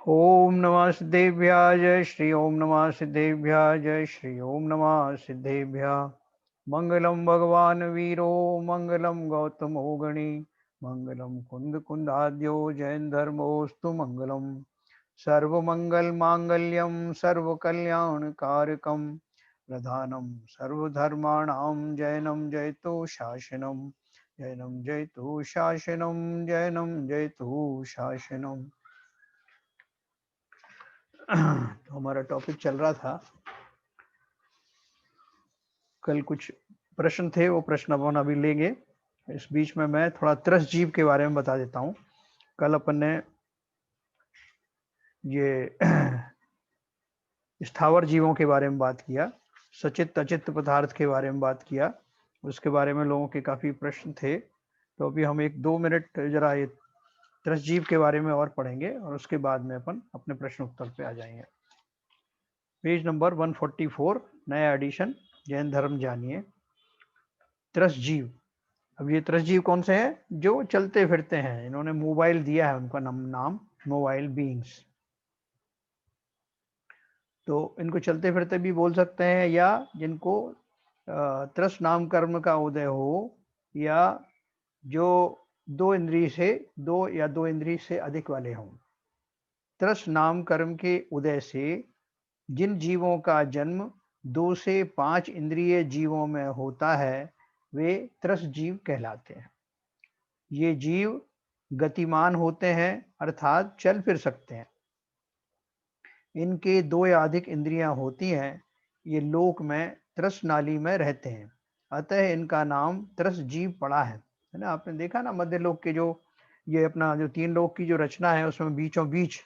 ओम नमः सिद्धेभ्याय जय श्री ओम नमः सिद्धेभ्याय जय श्री ओम नमः सिद्धेभ्याय। मंगलम भगवान वीरो मंगलम गौतमो गणी मंगलम कुंद कुंदाद्यो जैन धर्मोस्तु मंगलम। सर्वमंगल मांगल्यम सर्वकल्याण कारकम प्रधानम सर्वधर्माणां जैनम जयतु शासनम। जैनम जयतु शासनम जैनम जयतु शासनम। तो हमारा टॉपिक चल रहा था, कल कुछ प्रश्न थे, वो प्रश्न अपन अभी लेंगे। इस बीच में मैं थोड़ा त्रस जीव के बारे में बता देता हूँ। कल अपन ने ये स्थावर जीवों के बारे में बात किया, सचित अचित पदार्थ के बारे में बात किया, उसके बारे में लोगों के काफी प्रश्न थे। तो अभी हम 1-2 मिनट जरा ये त्रस जीव के बारे में और पढ़ेंगे और उसके बाद में अपन अपने प्रश्न उत्तर पे आ जाएंगे। पेज नंबर 144, नया एडिशन, जैन धर्म जानिए। त्रस जीव। अब ये त्रस जीव कौन से हैं? जो चलते फिरते हैं। इन्होंने मोबाइल दिया है, उनका नाम मोबाइल बीइंग्स। तो इनको चलते फिरते भी बोल सकते हैं, या जिनको त्रस नाम कर्म का उदय हो, या जो दो इंद्रिय से अधिक वाले हों। त्रस नाम कर्म के उदय से जिन जीवों का जन्म 2 से 5 इंद्रिय जीवों में होता है, वे त्रस जीव कहलाते हैं। ये जीव गतिमान होते हैं, अर्थात चल फिर सकते हैं। इनके 2 या अधिक इंद्रियां होती हैं। ये लोक में त्रस नाली में रहते हैं, अतः इनका नाम त्रस जीव पड़ा है ना। आपने देखा ना, मध्य लोक के जो ये अपना जो 3 लोक की जो रचना है, उसमें बीचों बीच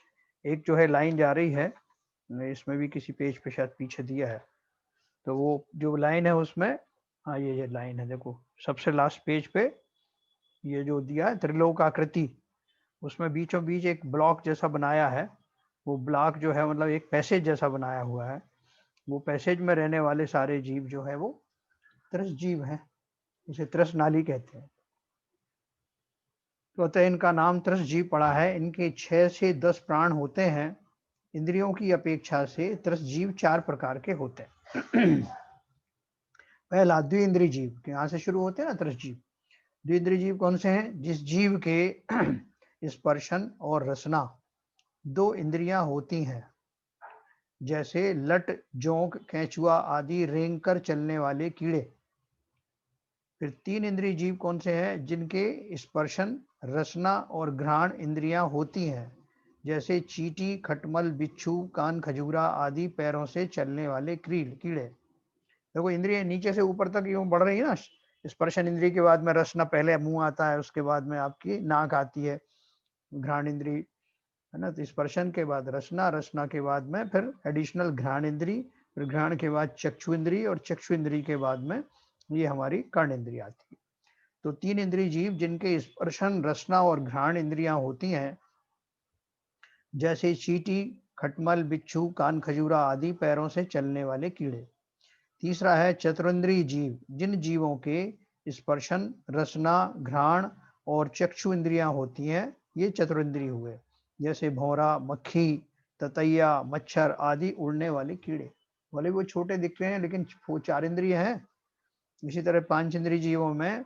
एक जो है लाइन जा रही है। इसमें भी किसी पेज पे शायद पीछे दिया है, तो वो जो लाइन है उसमें, हाँ ये लाइन है, देखो सबसे लास्ट पेज पे ये जो दिया है त्रिलोक आकृति, उसमें बीचों बीच एक ब्लॉक जैसा बनाया है। वो ब्लॉक जो है मतलब एक पैसेज जैसा बनाया हुआ है। वो पैसेज में रहने वाले सारे जीव जो है वो त्रस जीव हैं, इसे त्रस नाली कहते हैं। तो अतः इनका नाम त्रस जीव पड़ा है। इनके 6 से 10 प्राण होते हैं। इंद्रियों की अपेक्षा से त्रस जीव 4 प्रकार के होते हैं। पहला द्विइंद्रिय जीव, यहाँ से शुरू होते हैं ना त्रस जीव। द्विइंद्रिय जीव कौन से हैं? जिस जीव के स्पर्शन और रसना 2 इंद्रियां होती हैं, जैसे लट, जोंक, केंचुआ आदि रेंग कर चलने वाले कीड़े। फिर 3 इंद्रिय जीव कौन से हैं? जिनके स्पर्शन, रसना और घ्राण इंद्रियां होती हैं, जैसे चींटी, खटमल, बिच्छू, कान खजूरा आदि पैरों से चलने वाले कीड़े। देखो इंद्रिय नीचे से ऊपर तक यूं बढ़ रही है ना। स्पर्शन इंद्रिय के बाद में रसना, पहले मुंह आता है, उसके बाद में आपकी नाक आती है, घ्राण इंद्रिय है ना। तो स्पर्शन के बाद रसना, रसना के बाद में फिर एडिशनल घ्राण इंद्रिय, फिर घ्राण के बाद चक्षु इंद्रिय, और चक्षु इंद्रिय के बाद में ये हमारी कर्ण इंद्रिय आती है। तो 3 इंद्रिय जीव जिनके स्पर्शन, रसना और घ्राण इंद्रियां होती हैं, जैसे चींटी, खटमल, बिच्छू, कान खजूरा आदि पैरों से चलने वाले कीड़े। तीसरा है चतुरिंद्रिय जीव, जिन जीवों के स्पर्शन, रसना, घ्राण और चक्षु इंद्रियां होती हैं, ये चतुरिंद्रिय हुए, जैसे भौरा, मक्खी, ततैया, मच्छर आदि उड़ने वाले कीड़े। भले वो छोटे दिख रहे हैं लेकिन वो 4 इंद्रिय हैं। इसी तरह 5 इंद्रिय जीवों में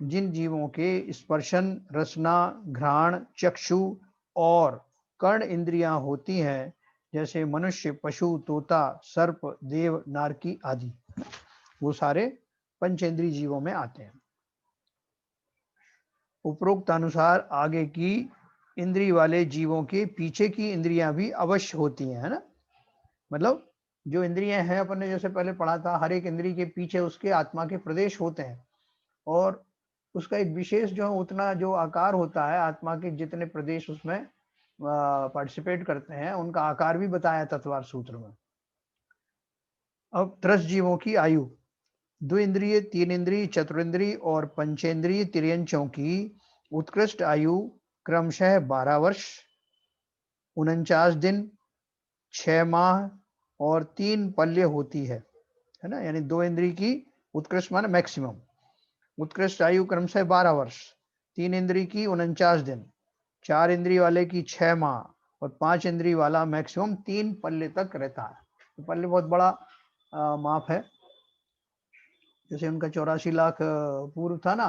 जिन जीवों के स्पर्शन, रसना, घ्राण, चक्षु और कर्ण इंद्रियां होती हैं, जैसे मनुष्य, पशु, तोता, सर्प, देव, नारकी आदि, वो सारे पंचेंद्रिय जीवों में आते हैं। उपरोक्त अनुसार आगे की इंद्रिय वाले जीवों के पीछे की इंद्रियां भी अवश्य होती हैं, है ना। मतलब जो इंद्रियां हैं, अपन ने जैसे पहले पढ़ा था, हर एक इंद्रिय के पीछे उसके आत्मा के प्रदेश होते हैं, और उसका एक विशेष जो उतना जो आकार होता है, आत्मा के जितने प्रदेश उसमें पार्टिसिपेट करते हैं, उनका आकार भी बताया तत्वार सूत्र में। अब त्रस जीवों की आयु, द्विइंद्रिय, 3 इंद्रिय, चतुरिंद्रिय और पंचेंद्रिय तिर्यंचों की उत्कृष्ट आयु क्रमशः 12 वर्ष, 49 दिन, 6 माह और 3 पल्य होती है ना। यानी 2 इंद्रिय की उत्कृष्ट मान मैक्सिमम उत्कृष्ट आयु क्रमशः 12 वर्ष, 3 इंद्रिय की 49 दिन, 4 इंद्रिय वाले की 6 माह और 5 इंद्री वाला मैक्सिमम 3 पल्ले तक रहता है। तो पल्ले बहुत बड़ा माप है। जैसे उनका 84 लाख पूर्व था ना,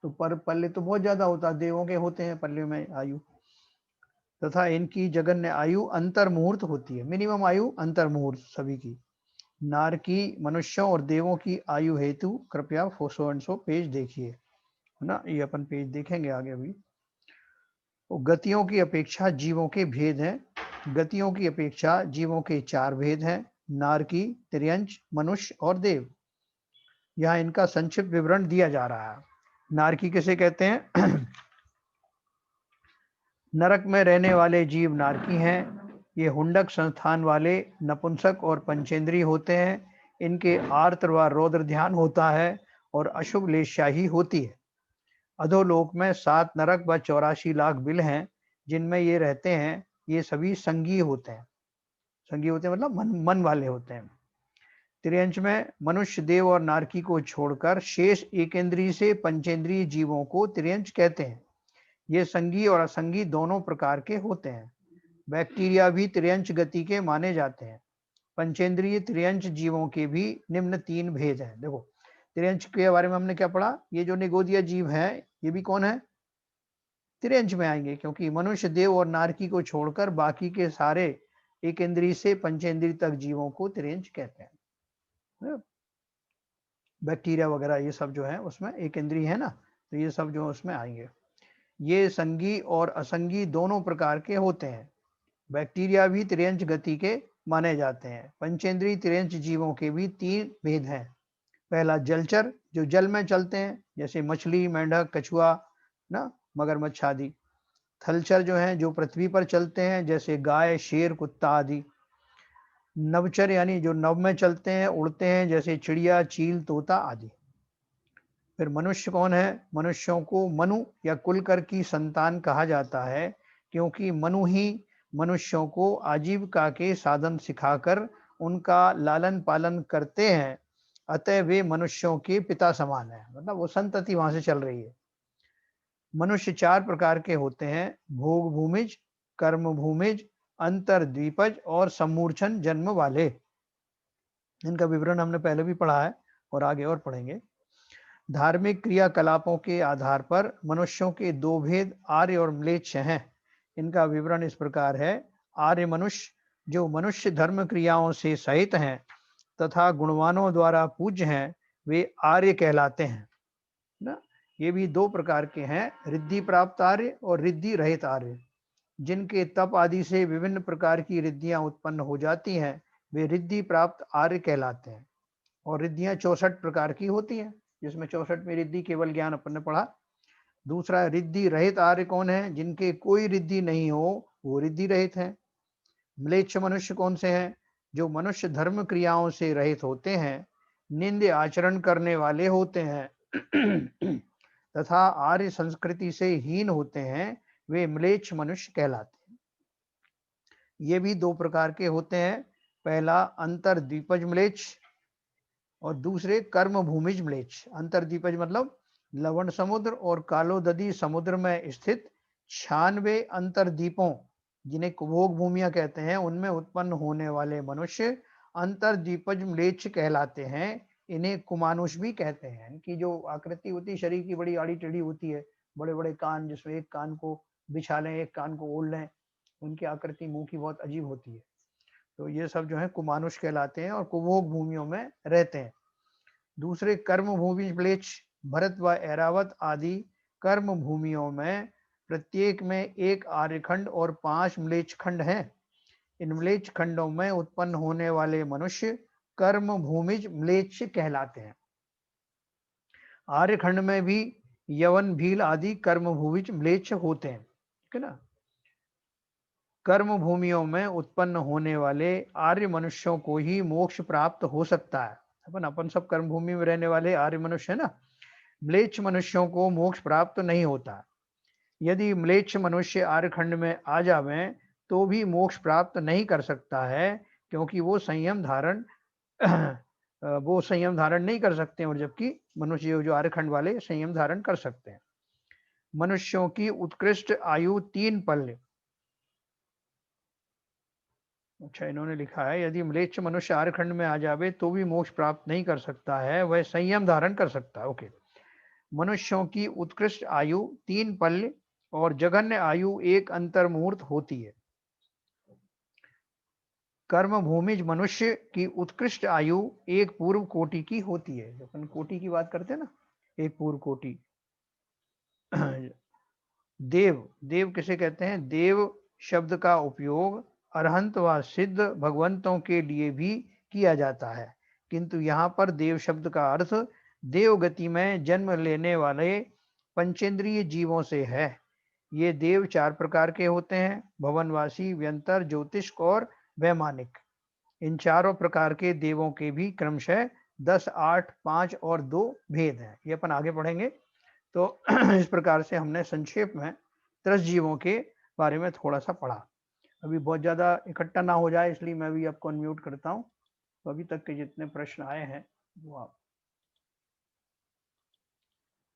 तो पर पल्ले तो बहुत ज्यादा होता है, देवों के होते हैं पल्ले में आयु। तथा इनकी जगन्य आयु अंतर मुहूर्त होती है, मिनिमम आयु अंतर मुहूर्त सभी की। नार की, मनुष्यों और देवों की आयु हेतु कृपया 400 पेज देखिए, है ना। ये अपन पेज देखेंगे आगे अभी। तो गतियों की अपेक्षा जीवों के भेद हैं। गतियों की अपेक्षा जीवों के 4 भेद हैं, नारकी, तिर्यंच, मनुष्य और देव। यहाँ इनका संक्षिप्त विवरण दिया जा रहा है। नारकी किसे कहते हैं? नरक में रहने वाले जीव नारकी हैं। ये हुंडक संस्थान वाले नपुंसक और पंचेंद्रीय होते हैं। इनके आर्त व रौद्र ध्यान होता है और अशुभ लेशाही होती है। अधोलोक में 7 नरक व 84 लाख बिल हैं जिनमें ये रहते हैं। ये सभी संगी होते हैं। संगी होते हैं मतलब मन वाले होते हैं। त्रियंच में मनुष्य, देव और नारकी को छोड़कर शेष एकेंद्रीय से पंचेंद्रीय जीवों को त्रियंच कहते हैं। ये संगी और असंगी दोनों प्रकार के होते हैं। बैक्टीरिया भी त्रियंच गति के माने जाते हैं। पंचेंद्रीय त्रियंच जीवों के भी निम्न 3 भेद हैं। देखो त्रियंच के बारे में हमने क्या पढ़ा, ये जो निगोदिया जीव है ये भी कौन है? त्रियंच में आएंगे, क्योंकि मनुष्य, देव और नारकी को छोड़कर बाकी के सारे एकेंद्रीय से पंचेंद्रीय तक जीवों को त्रियंच कहते हैं। बैक्टीरिया वगैरह ये सब जो है उसमें एकेंद्रीय है ना, तो ये सब जो उसमें आएंगे। ये संगी और असंगी दोनों प्रकार के होते हैं। बैक्टीरिया भी त्रियंच गति के माने जाते हैं। पंचेंद्रीय त्रियंच जीवों के भी 3 भेद हैं। पहला जलचर, जो जल में चलते हैं, जैसे मछली, मेंढक, कछुआ ना, मगरमच्छ आदि। थलचर जो हैं जो पृथ्वी पर चलते हैं, जैसे गाय, शेर, कुत्ता आदि। नवचर यानी जो नभ में चलते हैं, उड़ते हैं, जैसे चिड़िया, चील, तोता आदि। फिर मनुष्य कौन है? मनुष्यों को मनु या कुलकर की संतान कहा जाता है, क्योंकि मनु ही मनुष्यों को आजीविका के साधन सिखाकर उनका लालन पालन करते हैं। अतः वे मनुष्यों के पिता समान है, मतलब वो संतति वहां से चल रही है। मनुष्य 4 प्रकार के होते हैं, भोग भूमिज, कर्म भूमिज, अंतर्द्वीपज और सम्मूर्छन जन्म वाले। इनका विवरण हमने पहले भी पढ़ा है और आगे और पढ़ेंगे। धार्मिक क्रियाकलापों के आधार पर मनुष्यों के 2 भेद आर्य और म्लेच्छ हैं। इनका विवरण इस प्रकार है। आर्य मनुष्य, जो मनुष्य धर्म क्रियाओं से सहित हैं तथा गुणवानों द्वारा पूज्य हैं, वे आर्य कहलाते हैं ना। ये भी 2 प्रकार के हैं, रिद्धि प्राप्त आर्य और रिद्धि रहित आर्य। जिनके तप आदि से विभिन्न प्रकार की रिद्धियां उत्पन्न हो जाती हैं, वे रिद्धि प्राप्त आर्य कहलाते हैं। और रिद्धियां 64 प्रकार की होती हैं, जिसमें 64वीं रिद्धि केवल ज्ञान अपन ने पढ़ा। दूसरा, रिद्धि रहित आर्य कौन है? जिनके कोई रिद्धि नहीं हो, वो रिद्धि रहित है। म्लेच्छ मनुष्य कौन से हैं? जो मनुष्य धर्म क्रियाओं से रहित होते हैं, निंद्य आचरण करने वाले होते हैं तथा आर्य संस्कृति से हीन होते हैं, वे म्लेच्छ मनुष्य कहलाते हैं। ये भी 2 प्रकार के होते हैं। पहला अंतर्द्वीपज म्लेच्छ और दूसरे कर्म भूमिज म्लेच्छ। अंतर्द्वीपज मतलब लवण समुद्र और कालोदधी समुद्र में स्थित 96 अंतर्द्वीपों, जिन्हें कुभोग भूमियां कहते हैं, उनमें उत्पन्न होने वाले मनुष्य अंतर्द्वीपज म्लेच्छ कहलाते हैं। इन्हें कुमानुष भी कहते हैं। इनकी जो आकृति होती है शरीर की, बड़ी आड़ी टेढ़ी होती है, बड़े बड़े कान, जिसमें एक कान को बिछा लें, एक कान को ओढ़ लें। उनकी आकृति मुंह की बहुत अजीब होती है। तो ये सब जो है कुमानुष कहलाते हैं और कुभोग भूमियों में रहते हैं। दूसरे कर्म भूमि म्लेच्छ, भरत व ऐरावत आदि कर्म भूमियों में प्रत्येक में एक आर्यखंड और 5 म्लेच्छ खंड हैं। इन म्लेच्छ खंडों में उत्पन्न होने वाले मनुष्य कर्म भूमिज म्लेच्छ कहलाते हैं। आर्यखंड में भी यवन, भील आदि कर्म भूमिज म्लेच्छ होते हैं, ठीक है ना। कर्म भूमियों में उत्पन्न होने वाले आर्य मनुष्यों को ही मोक्ष प्राप्त हो सकता है। अपन सब कर्म भूमि में रहने वाले आर्य मनुष्य है ना। म्लेच्छ मनुष्यों को मोक्ष प्राप्त नहीं होता। यदि म्लेच्छ मनुष्य आर्यखंड में आ जावे तो भी मोक्ष प्राप्त नहीं कर सकता है, क्योंकि वो संयम धारण नहीं कर सकते, और जबकि मनुष्य जो आर्यखंड वाले संयम धारण कर सकते हैं। मनुष्यों की उत्कृष्ट आयु 3 पल्ले अच्छा, इन्होंने लिखा है यदि म्लेच्छ मनुष्य आर्यखंड में आ जावे तो भी मोक्ष प्राप्त नहीं कर सकता है, वह संयम धारण कर सकता है। ओके। मनुष्यों की उत्कृष्ट आयु 3 पल्य और जघन्य आयु 1 अंतर मुहूर्त होती है। कर्म भूमिज मनुष्य की उत्कृष्ट आयु 1 पूर्व कोटि की होती है। जब अपन कोटि की बात करते हैं ना, 1 पूर्व कोटि। देव, देव किसे कहते हैं? देव शब्द का उपयोग अरहंत व सिद्ध भगवंतों के लिए भी किया जाता है, किंतु यहाँ पर देव शब्द का अर्थ देव गति में जन्म लेने वाले पंचेंद्रिय जीवों से है। ये देव 4 प्रकार के होते हैं: भवनवासी, व्यंतर, ज्योतिष्क और वैमानिक। इन चारों प्रकार के देवों के भी क्रमशः 10, 8, 5 और 2 भेद हैं। ये अपन आगे पढ़ेंगे। तो इस प्रकार से हमने संक्षेप में त्रस जीवों के बारे में थोड़ा सा पढ़ा। अभी बहुत ज़्यादा इकट्ठा ना हो जाए इसलिए मैं भी आपको अनम्यूट करता हूँ। तो अभी तक के जितने प्रश्न आए हैं वो आप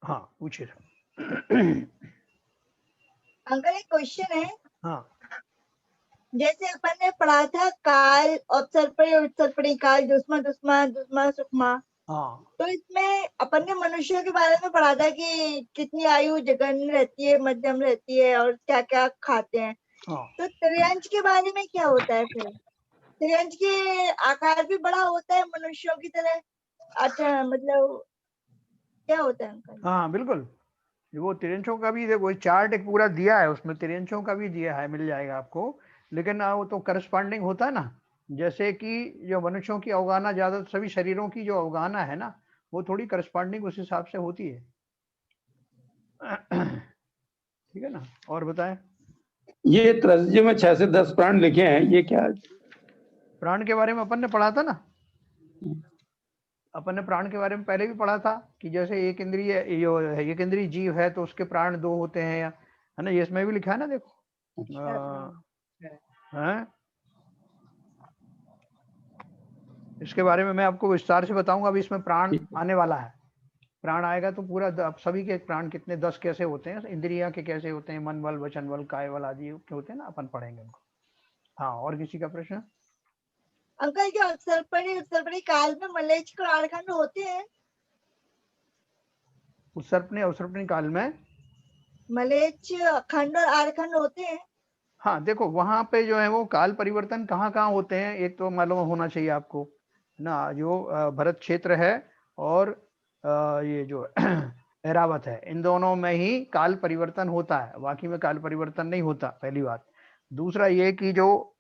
हाँ पूछिए सर। अंकल एक क्वेश्चन है। हाँ जैसे अपन ने पढ़ा था काल, अवसर्पणी, उत्सर्पणी काल, दुष्मा दुष्मा, दुष्मा सुषमा। हाँ तो इसमें अपन ने मनुष्यों के बारे में पढ़ा था कि कितनी आयु जघन्य रहती है, मध्यम रहती है और क्या क्या खाते हैं। हाँ। तो त्रियंश के बारे में क्या होता है फिर? त्रियंश के आकार भी बड़ा होता है मनुष्यों की तरह? अच्छा, मतलब क्या होता है अंकल? हाँ बिल्कुल। वो तिरंशों का भी देखो चार्ट एक पूरा दिया है, उसमें तिरंशों का भी दिया है, मिल जाएगा आपको। लेकिन वो तो करस्पॉन्डिंग होता है ना, जैसे कि जो मनुष्यों की अवगाहना ज्यादा सभी शरीरों की जो अवगाहना है ना, वो थोड़ी करस्पॉन्डिंग उस हिसाब से होती है। ठीक है ना। और बताएं। ये त्रसजी में 6 से 10 प्राण लिखे हैं, ये क्या है? प्राण के बारे में अपन ने पढ़ा था ना, अपन ने प्राण के बारे में पहले भी पढ़ा था कि जैसे एक इंद्रिय एक इंद्रिय जीव है तो उसके प्राण 2 होते हैं, या है ना, ये इसमें भी लिखा है ना, देखो। हैं इसके बारे में मैं आपको विस्तार से बताऊंगा। अभी इसमें प्राण आने वाला है, प्राण आएगा तो पूरा अब सभी के प्राण कितने 10 कैसे होते हैं, इंद्रिया के कैसे होते हैं, मन बल, वचन बल, काय बल आदि के होते हैं ना, अपन पढ़ेंगे उनको। हाँ, और किसी का प्रश्न? अंकल क्या उत्सर्पणी उत्सर्पणी काल में मलेच्छ और आर्यखंड होते हैं? उत्सर्पणी अवसर्पणी काल में मलेच्छ खंड और आर्यखंड होते हैं? हाँ देखो, वहां पे जो है वो काल परिवर्तन कहाँ कहाँ होते हैं, एक तो मालूम होना चाहिए आपको ना, जो भरत क्षेत्र है और ये जो ऐरावत है, इन दोनों में ही काल परिवर्तन होता है, बाकी में काल परिवर्तन नहीं होता, पहली बात। दूसरा ये कि जो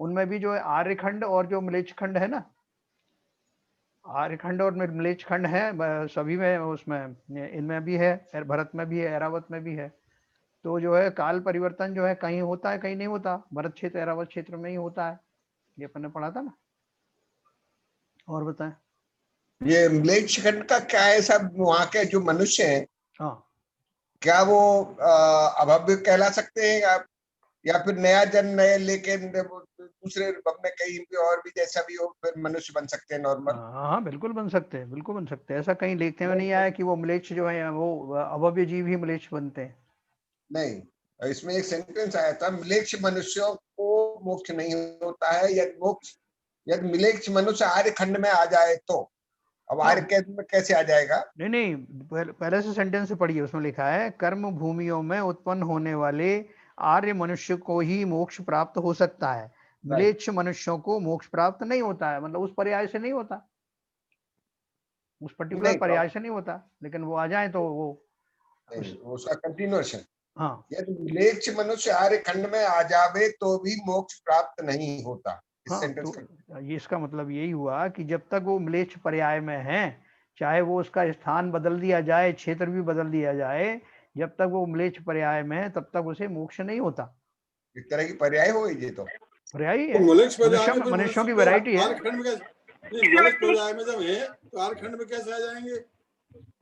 उनमें भी जो है आर्यखंड और जो म्लेच्छ खंड है ना, आर्यखंड और म्लेच्छ खंड है सभी में, उसमें इनमें भी है, भरत में भी है, ऐरावत में भी है। तो जो है काल परिवर्तन जो है कहीं होता है कहीं नहीं होता, भरत क्षेत्र ऐरावत क्षेत्र में ही होता है, ये अपन ने पढ़ा था ना। और बताएं। ये म्लेच्छ खंड का क्या है सब? वहाँ के जो मनुष्य हैं, हाँ क्या वो अभव्य कहला सकते हैं, या फिर नया जन्म नए लेके दूसरे रूप में कहीं भी और भी जैसा भी हो फिर मनुष्य बन सकते हैं नॉर्मल? हाँ बिल्कुल बन सकते हैं, बिल्कुल बन सकते हैं। ऐसा कहीं लिखने में नहीं आया कि वो म्लेच्छ जो है वो अभव्य जीव ही म्लेच्छ बनते हैं। नहीं, इसमें एक सेंटेंस आया था, म्लेच्छ मनुष्यों को मोक्ष नहीं होता है, यदि म्लेच्छ मनुष्य आर्य खंड में आ जाए तो। अब आर्य खंड में कैसे आ जाएगा? नहीं नहीं, पहले से सेंटेंस से पढ़िए, उसमें लिखा है कर्म भूमियों में उत्पन्न होने वाले आर्य मनुष्य को ही मोक्ष प्राप्त हो सकता है, म्लेच्छ मनुष्यों को मोक्ष प्राप्त नहीं होता है, मतलब उस पर्याय से नहीं होता, उस पर्टिकुलर नहीं, पर्याय से नहीं होता, लेकिन वो आ जाए तो वो उसका कंटिन्यूएशन। हाँ यदि म्लेच्छ मनुष्य आर्य खंड में आ जावे तो भी मोक्ष प्राप्त नहीं होता, इस हाँ। सेंटेंस तो का। ये इसका मतलब यही हुआ कि जब तक वो म्लेच्छ पर्याय में है, चाहे वो उसका स्थान बदल दिया जाए, क्षेत्र भी बदल दिया जाए, जब तक वो म्लेच्छ पर्याय में है तब तक उसे मोक्ष नहीं होता। एक तरह की पर्याय हो ये तो। पर्याय ही तो है, मनुष्यों की वैरायटी है। आर्यखंड में मलेच्छ पर्याय में जब है तो आर्यखंड में कैसे आ जाएंगे?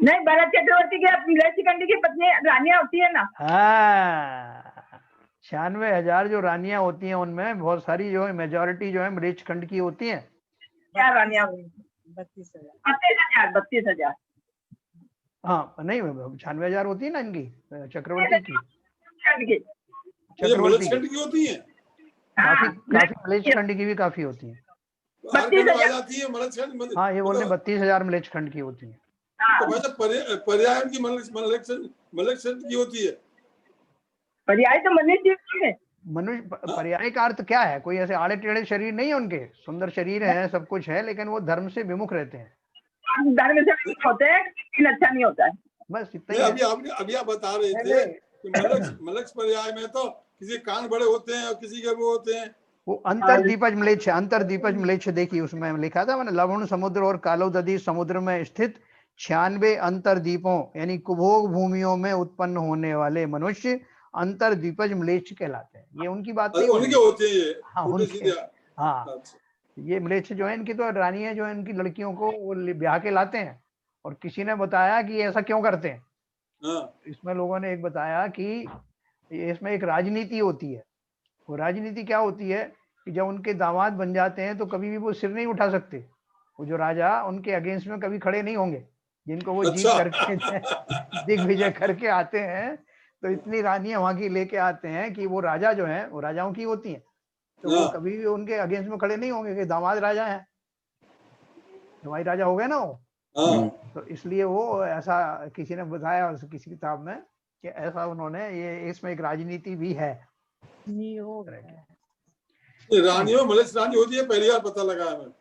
नहीं, भरत चक्रवर्ती की म्लेच्छ खंड की पत्नी रानियां होती है ना। हाँ, 96,000 जो रानियां होती हैं उनमें बहुत सारी जो है मेजोरिटी जो है म्लेच्छ खंड की होती हैं। क्या रानियां? 32,000। 32,000। हाँ नहीं, 96,000 होती है ना इनकी, चक्रवर्ती की, ये चक्रवर्ती मलेच्छ की। खंड की होती है? काफी हाँ, काफी मलेच्छ खंड की भी काफी होती है। तो आर खंड में आ जाती है मलक्षण। हाँ, ये बोल रहे मतलब 32,000 मलेच्छ खंड की होती है। तो भाई साहब पर्याय की मलक्षण की होती है। पर्याय तो मनुष्य है। मनुष्य पर्याय का अर्थ क्या है? कोई ऐसे आड़े टेढ़े शरीर नहीं है उनके, सुंदर शरीर है, सब कुछ है, लेकिन वो धर्म से विमुख रहते हैं। धर्म से होते हैं, लेकिन अच्छा नहीं होता है। बस इतना ही है। अभी आप बता रहे थे कि मलक्ष पर्याय में तो किसी कान बड़े होते हैं और किसी के वो होते हैं। वो अंतर्दीपज म्लेच्छ, अंतर्दीपज म्लेच्छ देखिए, उसमें लिखा था मैंने, लवण समुद्र और कालोदधी समुद्र में स्थित 96 अंतर्दीपों यानी कुभोग भूमियों में उत्पन्न होने वाले मनुष्य अंतर्दीपज म्लेच्छ कहलाते हैं। ये उनकी बात नहीं हो रही। उनके होते हैं ये हाँ, उल्टे उनके। सीधे। हाँ, अच्छा, ये म्लेच्छ जो है इनकी तो रानियां जो है इनकी लड़कियों को वो ब्याह के लाते हैं, और किसी ने बताया कि ऐसा क्यों करते हैं। हाँ, इसमें लोगों ने एक बताया कि इसमें एक राजनीति होती है। वो राजनीति क्या होती है कि जब उनके दामाद बन जाते हैं तो कभी भी वो सिर नहीं उठा सकते। वो जो राजा उनके अगेंस्ट में कभी खड़े नहीं होंगे, जिनको वो जीत अच्छा। करके दिग्विजय करके आते हैं। तो इतनी रानियां वहां की लेके आते हैं कि वो राजा जो है वो राजाओं की होती हैं, तो वो हाँ, कभी भी उनके अगेंस्ट में खड़े नहीं होंगे कि दामाद राजा है, हमारी राजा हो गए ना वो। हाँ। तो इसलिए वो ऐसा किसी ने बताया किसी किताब में कि ऐसा उन्होंने, ये इसमें एक राजनीति भी है। ये रानियों मलक्ष रानी होती है, पहली बार पता लगा हमें।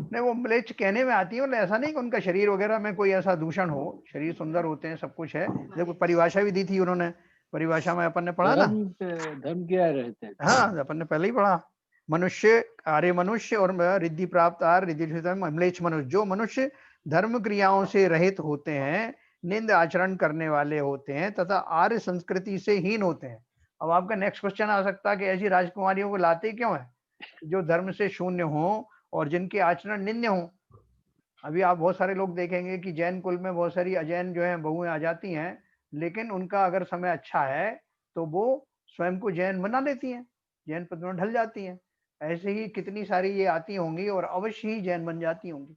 नहीं, वो म्लेच्छ कहने में आती है, मतलब ऐसा नहीं कि उनका शरीर वगैरह में कोई ऐसा दूषण हो, शरीर सुंदर होते हैं, सब कुछ है। देखो परिभाषा भी दी थी उन्होंने, परिभाषा में अपन ने पढ़ा ना। धर्म क्या रहते हैं? हाँ, अपन ने पहले ही पढ़ा। मनुष्य, आर्य मनुष्य और रिद्धि प्राप्त आर रिद्धि म्लेच्छ मनुष्य, जो मनुष्य धर्म क्रियाओं से रहित होते हैं, निंद आचरण करने वाले होते हैं तथा आर्य संस्कृति से हीन होते हैं। अब आपका नेक्स्ट क्वेश्चन आ सकता है कि ऐसी राजकुमारियों को लाते क्यों है जो धर्म से शून्य हो और जिनके आचरण निंद्य हो। अभी आप बहुत सारे लोग देखेंगे कि जैन कुल में बहुत सारी अजैन जो है बहुएं आ जाती हैं, लेकिन उनका अगर समय अच्छा है तो वो स्वयं को जैन बना लेती हैं, जैन पद में ढल जाती हैं। ऐसे ही कितनी सारी ये आती होंगी और अवश्य ही जैन बन जाती होंगी।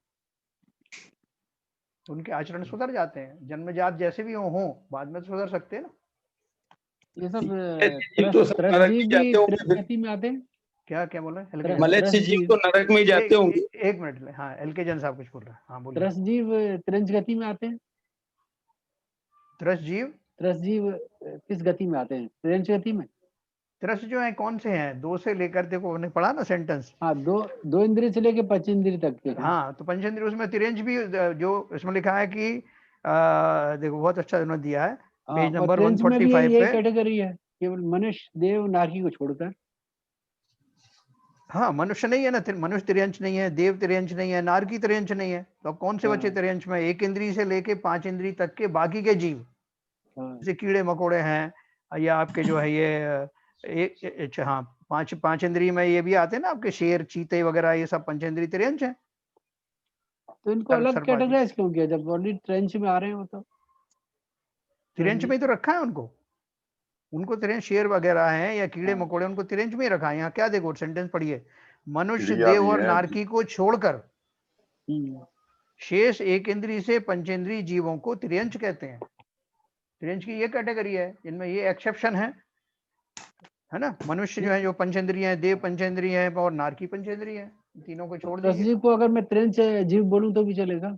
उनके आचरण सुधर जाते हैं, जन्मजात जैसे भी हो बाद में सुधर सकते हैं ना। ये सब जीव तो सब नरक में जाते होंगे। गति में आते हैं। क्या क्या बोला? मलेच्छ जीव तो नरक में जाते होंगे। एक मिनट। हाँ, एलके जैन साहब कुछ बोल रहा है। हाँ बोलिए। त्रस जीव त्रंच गति में आते हैं। त्रस जीव किस गति में आते हैं? त्रंच गति में। त्रस जो है कौन से हैं? 2 से लेकर, देखो हमने पढ़ा ना सेंटेंस। हाँ, दो इंद्रिय से लेके 5 इंद्रिय तक के। हाँ, तो पंचेंद्रिय उसमें तिरंज भी जो इसमें लिखा है कि देखो बहुत अच्छा उन्होंने दिया है पेज नंबर 145 पे। कैटेगरी है केवल मनुष्य देव नागी को छोड़कर। हाँ, मनुष्य नहीं है ना, मनुष्य तिरंज नहीं है, देव तिरंज नहीं है, नारकी तिरंज नहीं है, तो अब कौन से बच्चे तिरंज में? 1 इंद्रिय से लेके 5 इंद्रिय तक के बाकी के जीव, जैसे कीड़े मकोड़े हैं, या आपके जो है ये हाँ, 5 इंद्रिय में ये भी आते हैं ना आपके, शेर चीते वगैरह, ये सब पंचेंद्रिय तिरंज है। तो इनको अलग कैटेगराइज क्यों किया जब ऑलरेडी ट्रेंच में आ रहे हो? तो तिरंज में ही तो रखा है उनको तिरंज, शेर वगैरह हैं या कीड़े मकोड़े, उनको तिरंज में ही रखा है। यहाँ क्या देखो सेंटेंस पढ़िए, मनुष्य देव और नारकी को छोड़कर शेष 1 इंद्रिय से पंचेंद्रिय जीवों को तिरंज कहते हैं। तिरंज की ये कैटेगरी है, इनमें ये एक्सेप्शन है ना। मनुष्य जो है जो पंचेंद्रिय है, देव पंचेंद्रिय है और नारकी पंचेंद्रिय है, तीनों को छोड़ दीजिए। जीव को अगर मैं तिरंज जीव बोलूं तो भी चलेगा?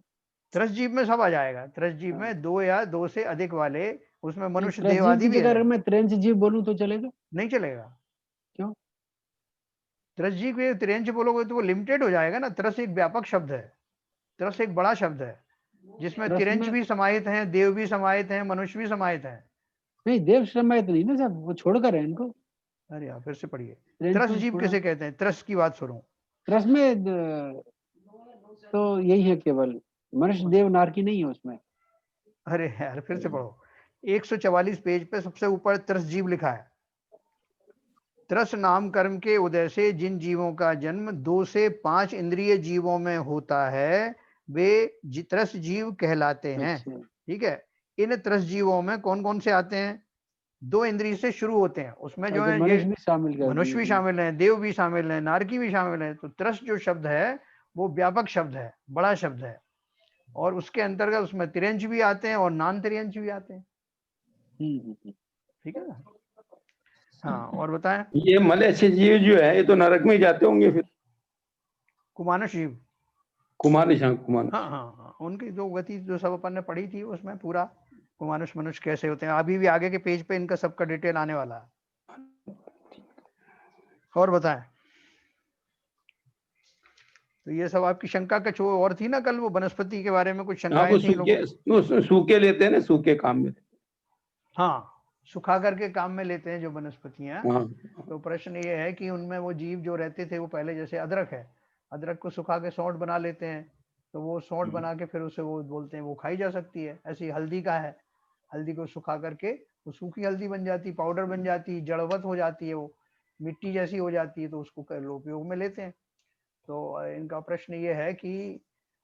त्रस जीव में सब आ जाएगा। त्रस जीव में 2 या 2 से अधिक वाले, उसमें मनुष्य देव आदि भी है। अगर मैं तिरंज जीव बोलूं तो चलेगा? नहीं चलेगा। क्यों? त्रस जीव के तिरंज बोलोगे तो वो लिमिटेड हो जाएगा ना। त्रस एक व्यापक शब्द है, त्रस एक बड़ा शब्द है जिसमें तिरंज भी समाहित हैं, देव भी समाहित हैं, मनुष्य भी समाहित हैं। नहीं, देव समाहित नहीं ना साहब, वो छोड़कर है इनको। अरे यार फिर से पढ़िए, त्रस जीव किसे कहते हैं? त्रस की बात सुनो। त्रस में तो यही है, केवल मनुष्य देव नारकी नहीं है उसमें। अरे यार फिर से पढ़ो, 144 पेज पे सबसे ऊपर त्रस जीव लिखा है। त्रस नाम कर्म के उदय से जिन जीवों का जन्म 2 से 5 इंद्रिय जीवों में होता है वे त्रस जीव कहलाते हैं। ठीक है, इन त्रस जीवों में कौन कौन से आते हैं? 2 इंद्रिय से शुरू होते हैं, उसमें जो है मनुष्य भी शामिल है, मनुष्य भी शामिल है, देव भी शामिल है, नारकी भी शामिल है। तो त्रस जो शब्द है वो व्यापक शब्द है, बड़ा शब्द है, और उसके अंतर्गत उसमें तिरंज भी आते हैं और नान तिरंज भी आते हैं। ठीक है ना। हाँ, और बताएं। ये मलेच्छ जीव जो है ये तो नरक में ही जाते होंगे फिर। कुमानुष जीव, कुमानुष, हाँ कुमानुष। हाँ हाँ हाँ, उनकी जो गति जो सब अपन ने पढ़ी थी उसमें पूरा कुमानुष मनुष्य कैसे होते हैं, अभी भी आगे के पेज पे इनका सबका डिटेल आने वाला है। और बताएं। तो ये सब आपकी शंका का छो और थी ना कल, वो वनस्पति के बारे में कुछ हाँ, शंकाएं वो थी लोगों की। सूखे लेते हैं ना, सूखे काम में। हाँ, सुखा करके काम में लेते हैं जो वनस्पतियां। हाँ, तो प्रश्न ये है कि उनमें वो जीव जो रहते थे वो पहले, जैसे अदरक है, अदरक को सुखा के सौंठ बना लेते हैं, तो वो सौंठ बना के फिर उसे वो बोलते हैं वो खाई जा सकती है। ऐसी हल्दी का है, हल्दी को सुखा करके वो सूखी हल्दी बन जाती, पाउडर बन जाती, जड़वत हो जाती है, वो मिट्टी जैसी हो जाती है, तो उसको उपयोग में लेते हैं। तो इनका प्रश्न ये है कि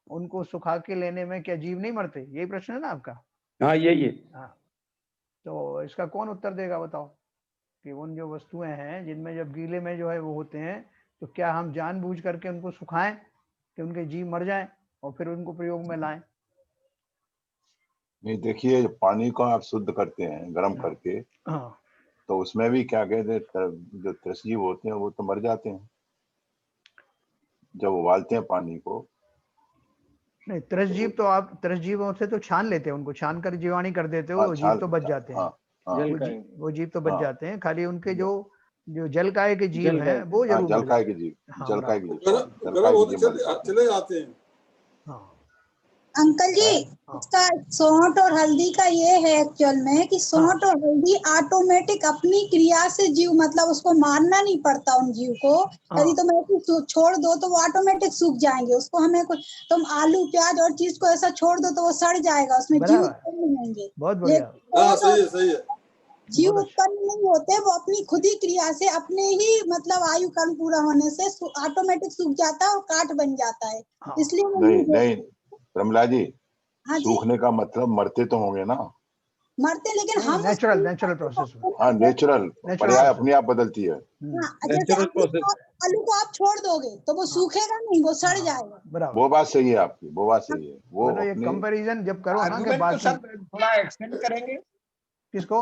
उनको सुखा के लेने में क्या जीव नहीं मरते, यही प्रश्न है ना आपका? हाँ यही है। हाँ, तो इसका कौन उत्तर देगा बताओ कि उन जो वस्तुएं हैं जिनमें जब गीले में जो है वो होते हैं, तो क्या हम जानबूझ करके उनको सुखाएं कि उनके जीव मर जाएं और फिर उनको प्रयोग में लाएं? नहीं, देखिए पानी को आप शुद्ध करते हैं गर्म करके, हाँ, तो उसमें भी क्या कहते हैं, जो त्रस्जीव होते हैं वो तो मर जाते हैं जब उबालते हैं पानी को। नहीं, त्रसजीव तो आप त्रसजीवों से तो छान लेते हैं, उनको छान कर जीवाणी कर देते हो, हाँ, वो जीव तो बच जाते हैं। वो जीव तो बच हाँ। जाते हैं, खाली उनके जो जलकाय के जीव जलकाय। हैं वो जरूर मर जलकाय जाते के जीव, हाँ, जलकाय के बराबर। जीव, गर्म होते जलकाय के जीव चले जाते हैं। हाँ, अंकल जी, हाँ। इसका सौंठ और हल्दी का ये है एक्चुअल में कि सौंठ और हल्दी ऑटोमेटिक अपनी क्रिया से जीव, मतलब उसको मारना नहीं पड़ता उन जीव को। यदि तुम ऐसे छोड़ दो तो वो ऑटोमेटिक सूख जाएंगे। उसको हमें कुछ, तुम आलू प्याज और चीज को ऐसा छोड़ दो तो वो सड़ जाएगा, उसमें जीव बराबर। उत्पन्न नहीं होंगे। बहुत बढ़िया। हाँ, लेकिन सही है, सही है। जीव बहुत अच्छा। उत्पन्न नहीं होते, वो अपनी खुद ही क्रिया से, अपने ही मतलब आयु काल पूरा होने से ऑटोमेटिक सूख जाता है और काट बन जाता है। हाँ। इसलिए वो नहीं नहीं नहीं प्रमला जी, हाँ जी, सूखने का मतलब मरते तो होंगे ना। मरते, लेकिन हम नेचुरल प्रोसेस में। हाँ, नेचुरल पर्याय अपने आप बदलती है। हाँ, जैसे आलू को आप छोड़ दोगे तो वो सूखेगा नहीं, वो सड़ जाएगा। बराबर, वो बात सही है आपकी, वो बात सही है। वो मतलब ये अपने कंपैरिजन जब करो ना कि आर्गुमेंट को बाकी सब थोड़ा एक्सटेंड करेंगे। किसको,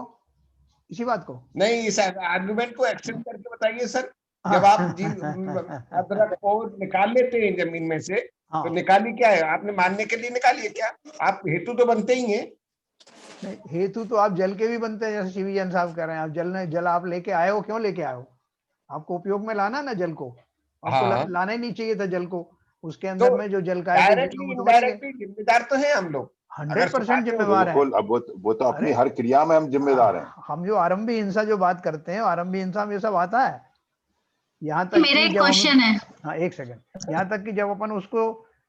इसी बात को नहीं, इस आर्गुमेंट को एक्सटेंड करके बताइए सर। जब आप अदरक को निकाल लेते हैं जमीन में से, तो निकाली क्या है? आपने मानने के लिए निकाली है क्या? आप हेतु तो बनते ही हैं। नहीं, हेतु तो आप जल के भी बनते हैं, जैसे शिवजन साहब कह रहे हैं। आप जल आप लेके आए हो, क्यों लेके आए हो? आपको उपयोग में लाना ना जल को, आपको लाना ही नहीं चाहिए था जल को। उसके अंदर में जो जल का डायरेक्टली इनडायरेक्टली जिम्मेदार तो हैं हम लोग। 100% जिम्मेवार है। अब वो तो अपनी हर क्रिया में हम जिम्मेदार हैं। हम जो आरंभी हिंसा जो बात करते हैं, आरंभी हिंसा में ये सब आता है। यहाँ तक मेरा एक क्वेश्चन है। हाँ, एक सेकंड। यहाँ तक कि जब अपन उसको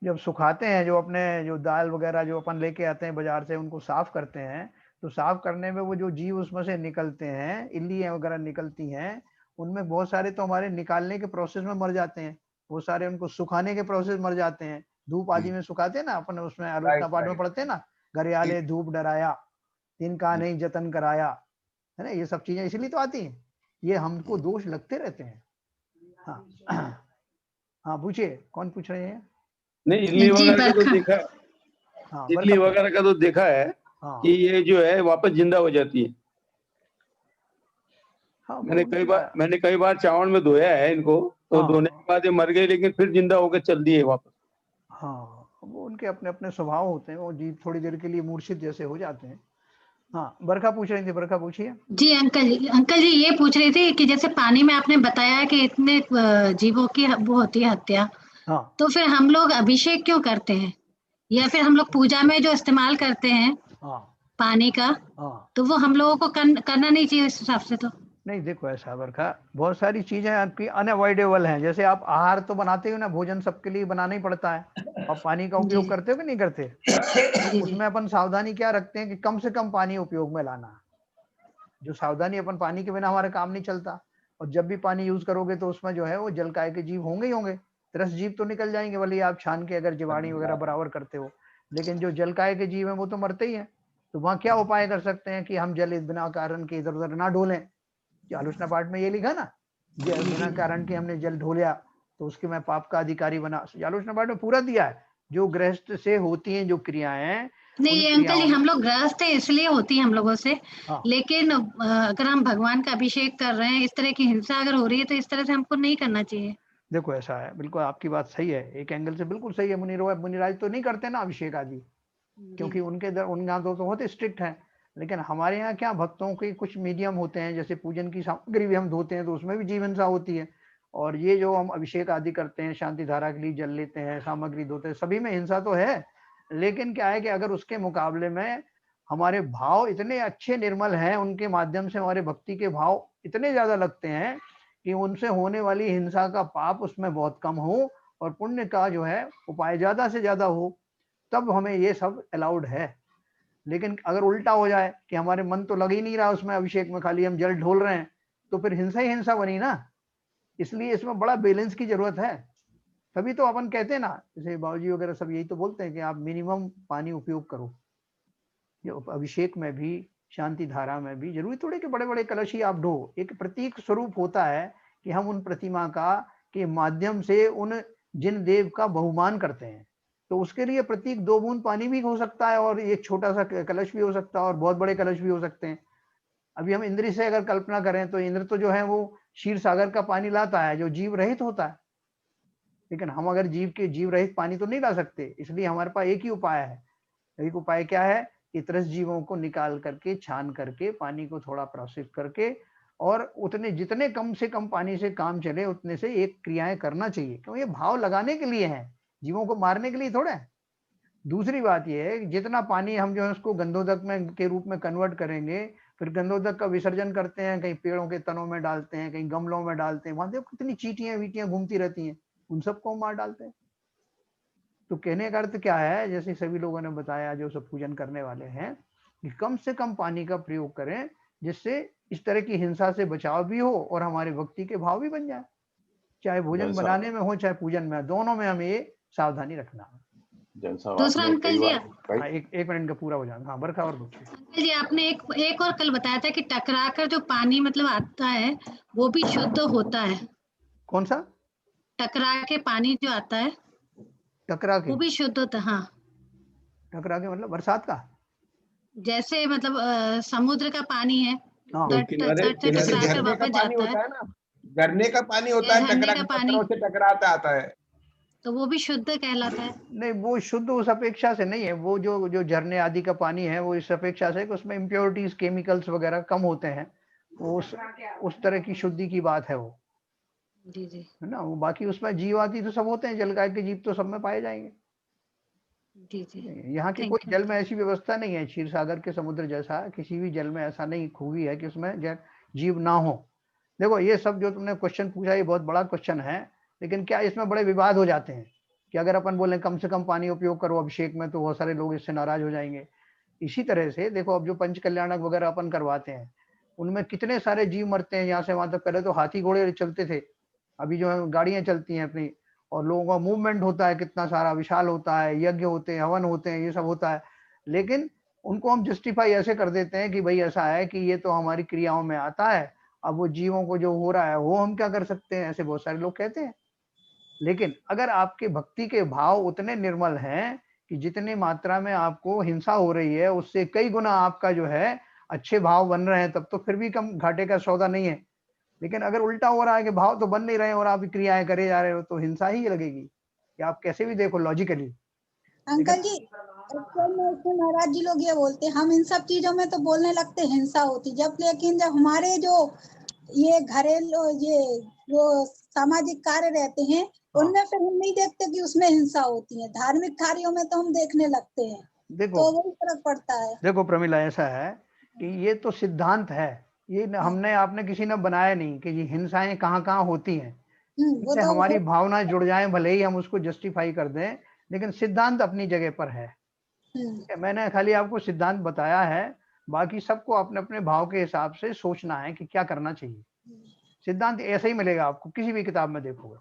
जब सुखाते हैं, जो अपने जो दाल वगैरह जो अपन लेके आते हैं बाजार से, उनको साफ करते हैं, तो साफ करने में वो जो जीव उसमें से निकलते हैं, इल्ली वगैरह निकलती हैं, उनमें बहुत सारे तो हमारे निकालने के प्रोसेस में मर जाते हैं, वो सारे उनको सुखाने के प्रोसेस मर जाते हैं। धूप आदि में सुखाते हैं ना अपन, उसमें आलोचना पाठ में पढ़ते हैं ना, घरियाले धूप डराया, तिनका नहीं जतन कराया, है ना, ये सब चीजें इसलिए तो आती हैं। ये हमको दोष लगते रहते हैं। हाँ हाँ, पूछिए, कौन पूछ रहे हैं? नहीं, इडली वगैरह का तो देखा, इडली वगैरह का तो देखा है कि ये जो है वापस जिंदा हो जाती है। मैंने कई बार चावल में धोया है इनको, तो धोने के बाद ये मर गए, लेकिन फिर जिंदा होकर चल दिए वापस। हाँ, वो उनके अपने अपने स्वभाव होते हैं, वो जीव थोड़ी देर के लिए मूर्छित जैसे हो जाते हैं। हाँ, बरखा पूछ रही थी, बरखा पूछिए। जी अंकल जी ये पूछ रही थी कि जैसे पानी में आपने बताया कि इतने जीवों की वो होती है हत्या, तो फिर हम लोग अभिषेक क्यों करते हैं, या फिर हम लोग पूजा में जो इस्तेमाल करते हैं पानी का, तो वो हम लोगों को करना नहीं चाहिए इस हिसाब से? तो नहीं, देखो ऐसा बरखा, बहुत सारी चीजें आपकी अनअवॉइडेबल हैं। जैसे आप आहार तो बनाते हो ना, भोजन सबके लिए बनाना ही पड़ता है, और पानी का उपयोग करते हो कि नहीं करते? तो उसमें अपन सावधानी क्या रखते हैं कि कम से कम पानी उपयोग में लाना। जो सावधानी, अपन पानी के बिना हमारा काम नहीं चलता, और जब भी पानी यूज करोगे तो उसमें जो है वो जलकाय के जीव होंगे ही होंगे, त्रस जीव तो निकल जाएंगे, भले आप छान के अगर जीवाणी वगैरह बराबर करते हो, लेकिन जो जलकाय के जीव है वो तो मरते ही हैं। तो वहां क्या उपाय कर सकते हैं कि हम जल बिना कारण के इधर उधर ना ढोलें। आलोचना पाठ में ये लिखा ना, बिना कारण के हमने जल ढोलिया तो उसके मैं पाप का अधिकारी बना। आलोचना पाठ में पूरा दिया है, जो गृहस्थ से होती हैं जो क्रियाएं, नहीं अंकल जी, हम लोग गृहस्थ है इसलिए होती है हम लोगों से। लेकिन अगर हम भगवान का अभिषेक कर रहे हैं, इस तरह की हिंसा अगर हो रही है तो इस तरह से हमको नहीं करना चाहिए। देखो ऐसा है, बिल्कुल आपकी बात सही है, एक एंगल से बिल्कुल सही है। मुनिराज तो नहीं करते ना अभिषेक आदि, क्योंकि उनके यहाँ तो बहुत स्ट्रिक्ट है। लेकिन हमारे यहाँ क्या, भक्तों के कुछ मीडियम होते हैं, जैसे पूजन की सामग्री भी हम धोते हैं तो उसमें भी जीव हिंसा होती है। और ये जो हम अभिषेक आदि करते हैं, शांति धारा के लिए जल लेते हैं, सामग्री धोते हैं, सभी में हिंसा तो है। लेकिन क्या है कि अगर उसके मुकाबले में हमारे भाव इतने अच्छे निर्मल हैं, उनके माध्यम से हमारे भक्ति के भाव इतने ज्यादा लगते हैं कि उनसे होने वाली हिंसा का पाप उसमें बहुत कम हो और पुण्य का जो है उपाय ज्यादा से ज्यादा हो, तब हमें ये सब अलाउड है। लेकिन अगर उल्टा हो जाए कि हमारे मन तो लग ही नहीं रहा उसमें अभिषेक में, खाली हम जल ढोल रहे हैं, तो फिर हिंसा ही हिंसा बनी ना। इसलिए इसमें बड़ा बैलेंस की जरूरत है। तभी तो अपन कहते हैं ना, जैसे बाबूजी वगैरह सब यही तो बोलते हैं कि आप मिनिमम पानी उपयोग करो। अभिषेक में भी, शांति धारा में भी जरूरी थोड़े कि बड़े बड़े कलश ही आप ढो। एक प्रतीक स्वरूप होता है कि हम उन प्रतिमा का के माध्यम से उन जिन देव का बहुमान करते हैं, तो उसके लिए प्रतीक 2 बूंद पानी भी हो सकता है और एक छोटा सा कलश भी हो सकता है और बहुत बड़े कलश भी हो सकते हैं। अभी हम इंद्र से अगर कल्पना करें तो इंद्र तो जो है वो क्षीर सागर का पानी लाता है जो जीव रहित होता है, लेकिन हम अगर जीव रहित पानी तो नहीं ला सकते। इसलिए हमारे पास एक ही उपाय है। एक उपाय क्या है कि त्रस्त जीवों को निकाल करके, छान करके, पानी को थोड़ा प्रोसेस करके, और उतने जितने कम से कम पानी से काम चले उतने से एक क्रियाएं करना चाहिए, क्योंकि ये भाव लगाने के लिए है, जीवों को मारने के लिए थोड़ा है। दूसरी बात यह है कि जितना पानी हम जो है उसको गंधोदक में के रूप में कन्वर्ट करेंगे, फिर गंधोदक का विसर्जन करते हैं, कहीं पेड़ों के तनों में डालते हैं, कहीं गमलों में डालते हैं, वहां देखो कितनी चींटियां वीटियां घूमती रहती हैं, उन सबको मार डालते हैं। तो कहने का अर्थ क्या है, जैसे सभी लोगों ने बताया जो सब पूजन करने वाले हैं, कि कम से कम पानी का प्रयोग करें, जिससे इस तरह की हिंसा से बचाव भी हो और हमारे भक्ति के भाव भी बन जाए। चाहे भोजन बनाने में हो चाहे पूजन में, दोनों में हमें ये सावधानी रखना है। दूसरा अंकल जी, एक मिनट का पूरा हो जाएगा। हाँ बरखा और अंकल जी, आपने एक और कल बताया था कि टकरा कर जो पानी मतलब आता है वो भी शुद्ध होता है। कौन सा? टकरा के पानी जो आता है, टकरा के वो भी शुद्ध होता है। हाँ, टकरा के मतलब बरसात का, जैसे मतलब समुद्र का पानी है, झरने का पानी होता है ना, झरने का पानी होता है, टकरा के पत्थरों से टकराता आता है, तो वो भी शुद्ध कहलाता है। नहीं, वो शुद्ध उस अपेक्षा से नहीं है। वो जो झरने आदि का पानी है वो इस अपेक्षा से कि उसमें इम्प्योरिटीज, केमिकल्स वगैरह कम होते हैं, वो उस तरह की शुद्धि की बात है वो, जी जी, है ना। वो बाकी उसमें जीव आदि तो सब होते हैं, जल गाय के जीव तो सब में पाए जाएंगे। जी जी, यहाँ की कोई जल में ऐसी व्यवस्था नहीं है, क्षीर सागर के समुद्र जैसा किसी भी जल में ऐसा नहीं खूबी है कि उसमें जीव ना हो। देखो ये सब जो तुमने क्वेश्चन पूछा ये बहुत बड़ा क्वेश्चन है, लेकिन क्या इसमें बड़े विवाद हो जाते हैं कि अगर अपन बोले कम से कम पानी उपयोग करो अभिषेक में, तो बहुत सारे लोग इससे नाराज हो जाएंगे। इसी तरह से देखो, अब जो पंच कल्याणक वगैरह अपन करवाते हैं उनमें कितने सारे जीव मरते हैं यहाँ से वहां तक। पहले तो हाथी घोड़े चलते थे, अभी जो है गाड़ियां चलती हैं अपनी, और लोगों का मूवमेंट होता है कितना सारा, विशाल होता है, यज्ञ होते हैं, हवन होते हैं, ये सब होता है। लेकिन उनको हम जस्टिफाई ऐसे कर देते हैं कि भाई ऐसा है कि ये तो हमारी क्रियाओं में आता है, अब वो जीवों को जो हो रहा है वो हम क्या कर सकते हैं, ऐसे बहुत सारे लोग कहते हैं। लेकिन अगर आपके भक्ति के भाव उतने निर्मल हैं कि जितनी मात्रा में आपको हिंसा हो रही है उससे कई गुना आपका जो है अच्छे भाव बन रहे हैं, तब तो फिर भी कम घाटे का सौदा नहीं है। लेकिन अगर उल्टा हो रहा है कि भाव तो बन नहीं रहे और आप क्रियाएं करे जा रहे हो, तो हिंसा ही लगेगी, कि आप कैसे भी देखो लॉजिकली। अंकल जी, महाराज जी लोग ये बोलते हैं हम इन सब चीजों में तो बोलने लगते हिंसा होती, लेकिन जब हमारे जो ये घरेलू ये जो सामाजिक कार्य रहते हैं उनमें फिर हम नहीं देखते कि उसमें हिंसा होती है। धार्मिक कार्यों में तो हम देखने लगते हैं, देखो तो वही फर्क पड़ता है। देखो प्रमिला, ऐसा है कि ये तो सिद्धांत है, ये हमने आपने किसी ने बनाया नहीं कि ये हिंसाएं कहाँ कहाँ होती हैं। इससे तो हमारी भावना जुड़ जाए, भले ही हम उसको जस्टिफाई कर दें, लेकिन सिद्धांत अपनी जगह पर है। मैंने खाली आपको सिद्धांत बताया है, बाकी सबको अपने अपने भाव के हिसाब से सोचना है कि क्या करना चाहिए। सिद्धांत ऐसे ही मिलेगा आपको, किसी भी किताब में देखोगे।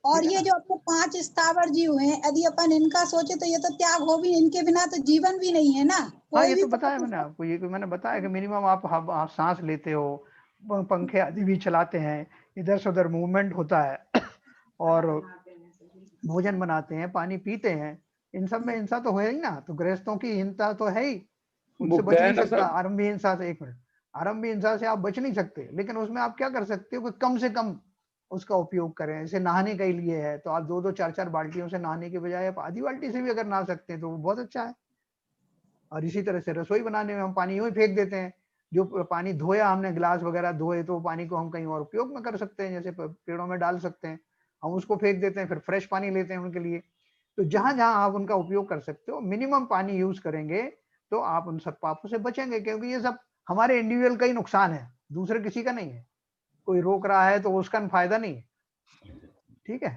और ये जो आपको 5 स्थावर जीव हैं, यदि अपन इनका सोचे तो ये तो त्याग हो भी, इनके बिना तो जीवन भी नहीं है ना। हाँ, ये तो बताया मैंने आपको, ये मैंने बताया कि मिनिमम आप सांस लेते हो, पंखे आदि भी चलाते हैं, इधर से उधर मूवमेंट होता है, और भोजन बनाते हैं, पानी पीते हैं, इन सब में हिंसा तो है ही ना, तो गृहस्थों की हिंसा तो है ही, उनसे बच नहीं सकता। आरंभी हिंसा से, एक मिनट, आरंभी हिंसा से आप बच नहीं सकते, लेकिन उसमें आप क्या कर सकते हो कि कम से कम उसका उपयोग करें। जैसे नहाने के लिए है तो आप 2-2 4-4 बाल्टियों से नहाने के बजाय आप आधी बाल्टी से भी अगर नहा सकते हैं तो वो बहुत अच्छा है। और इसी तरह से रसोई बनाने में हम पानी यूं ही फेंक देते हैं, जो पानी धोया हमने, गिलास वगैरह धोए, तो पानी को हम कहीं और उपयोग में कर सकते हैं, जैसे पेड़ों में डाल सकते हैं, हम उसको फेंक देते हैं, फिर फ्रेश पानी लेते हैं उनके लिए। तो जहां जहां आप उनका उपयोग कर सकते हो, मिनिमम पानी यूज करेंगे, तो आप उन सब पापों से बचेंगे, क्योंकि ये सब हमारे इंडिविजुअल का ही नुकसान है, दूसरे किसी का नहीं है। कोई रोक रहा है तो उसका फायदा नहीं है, ठीक है।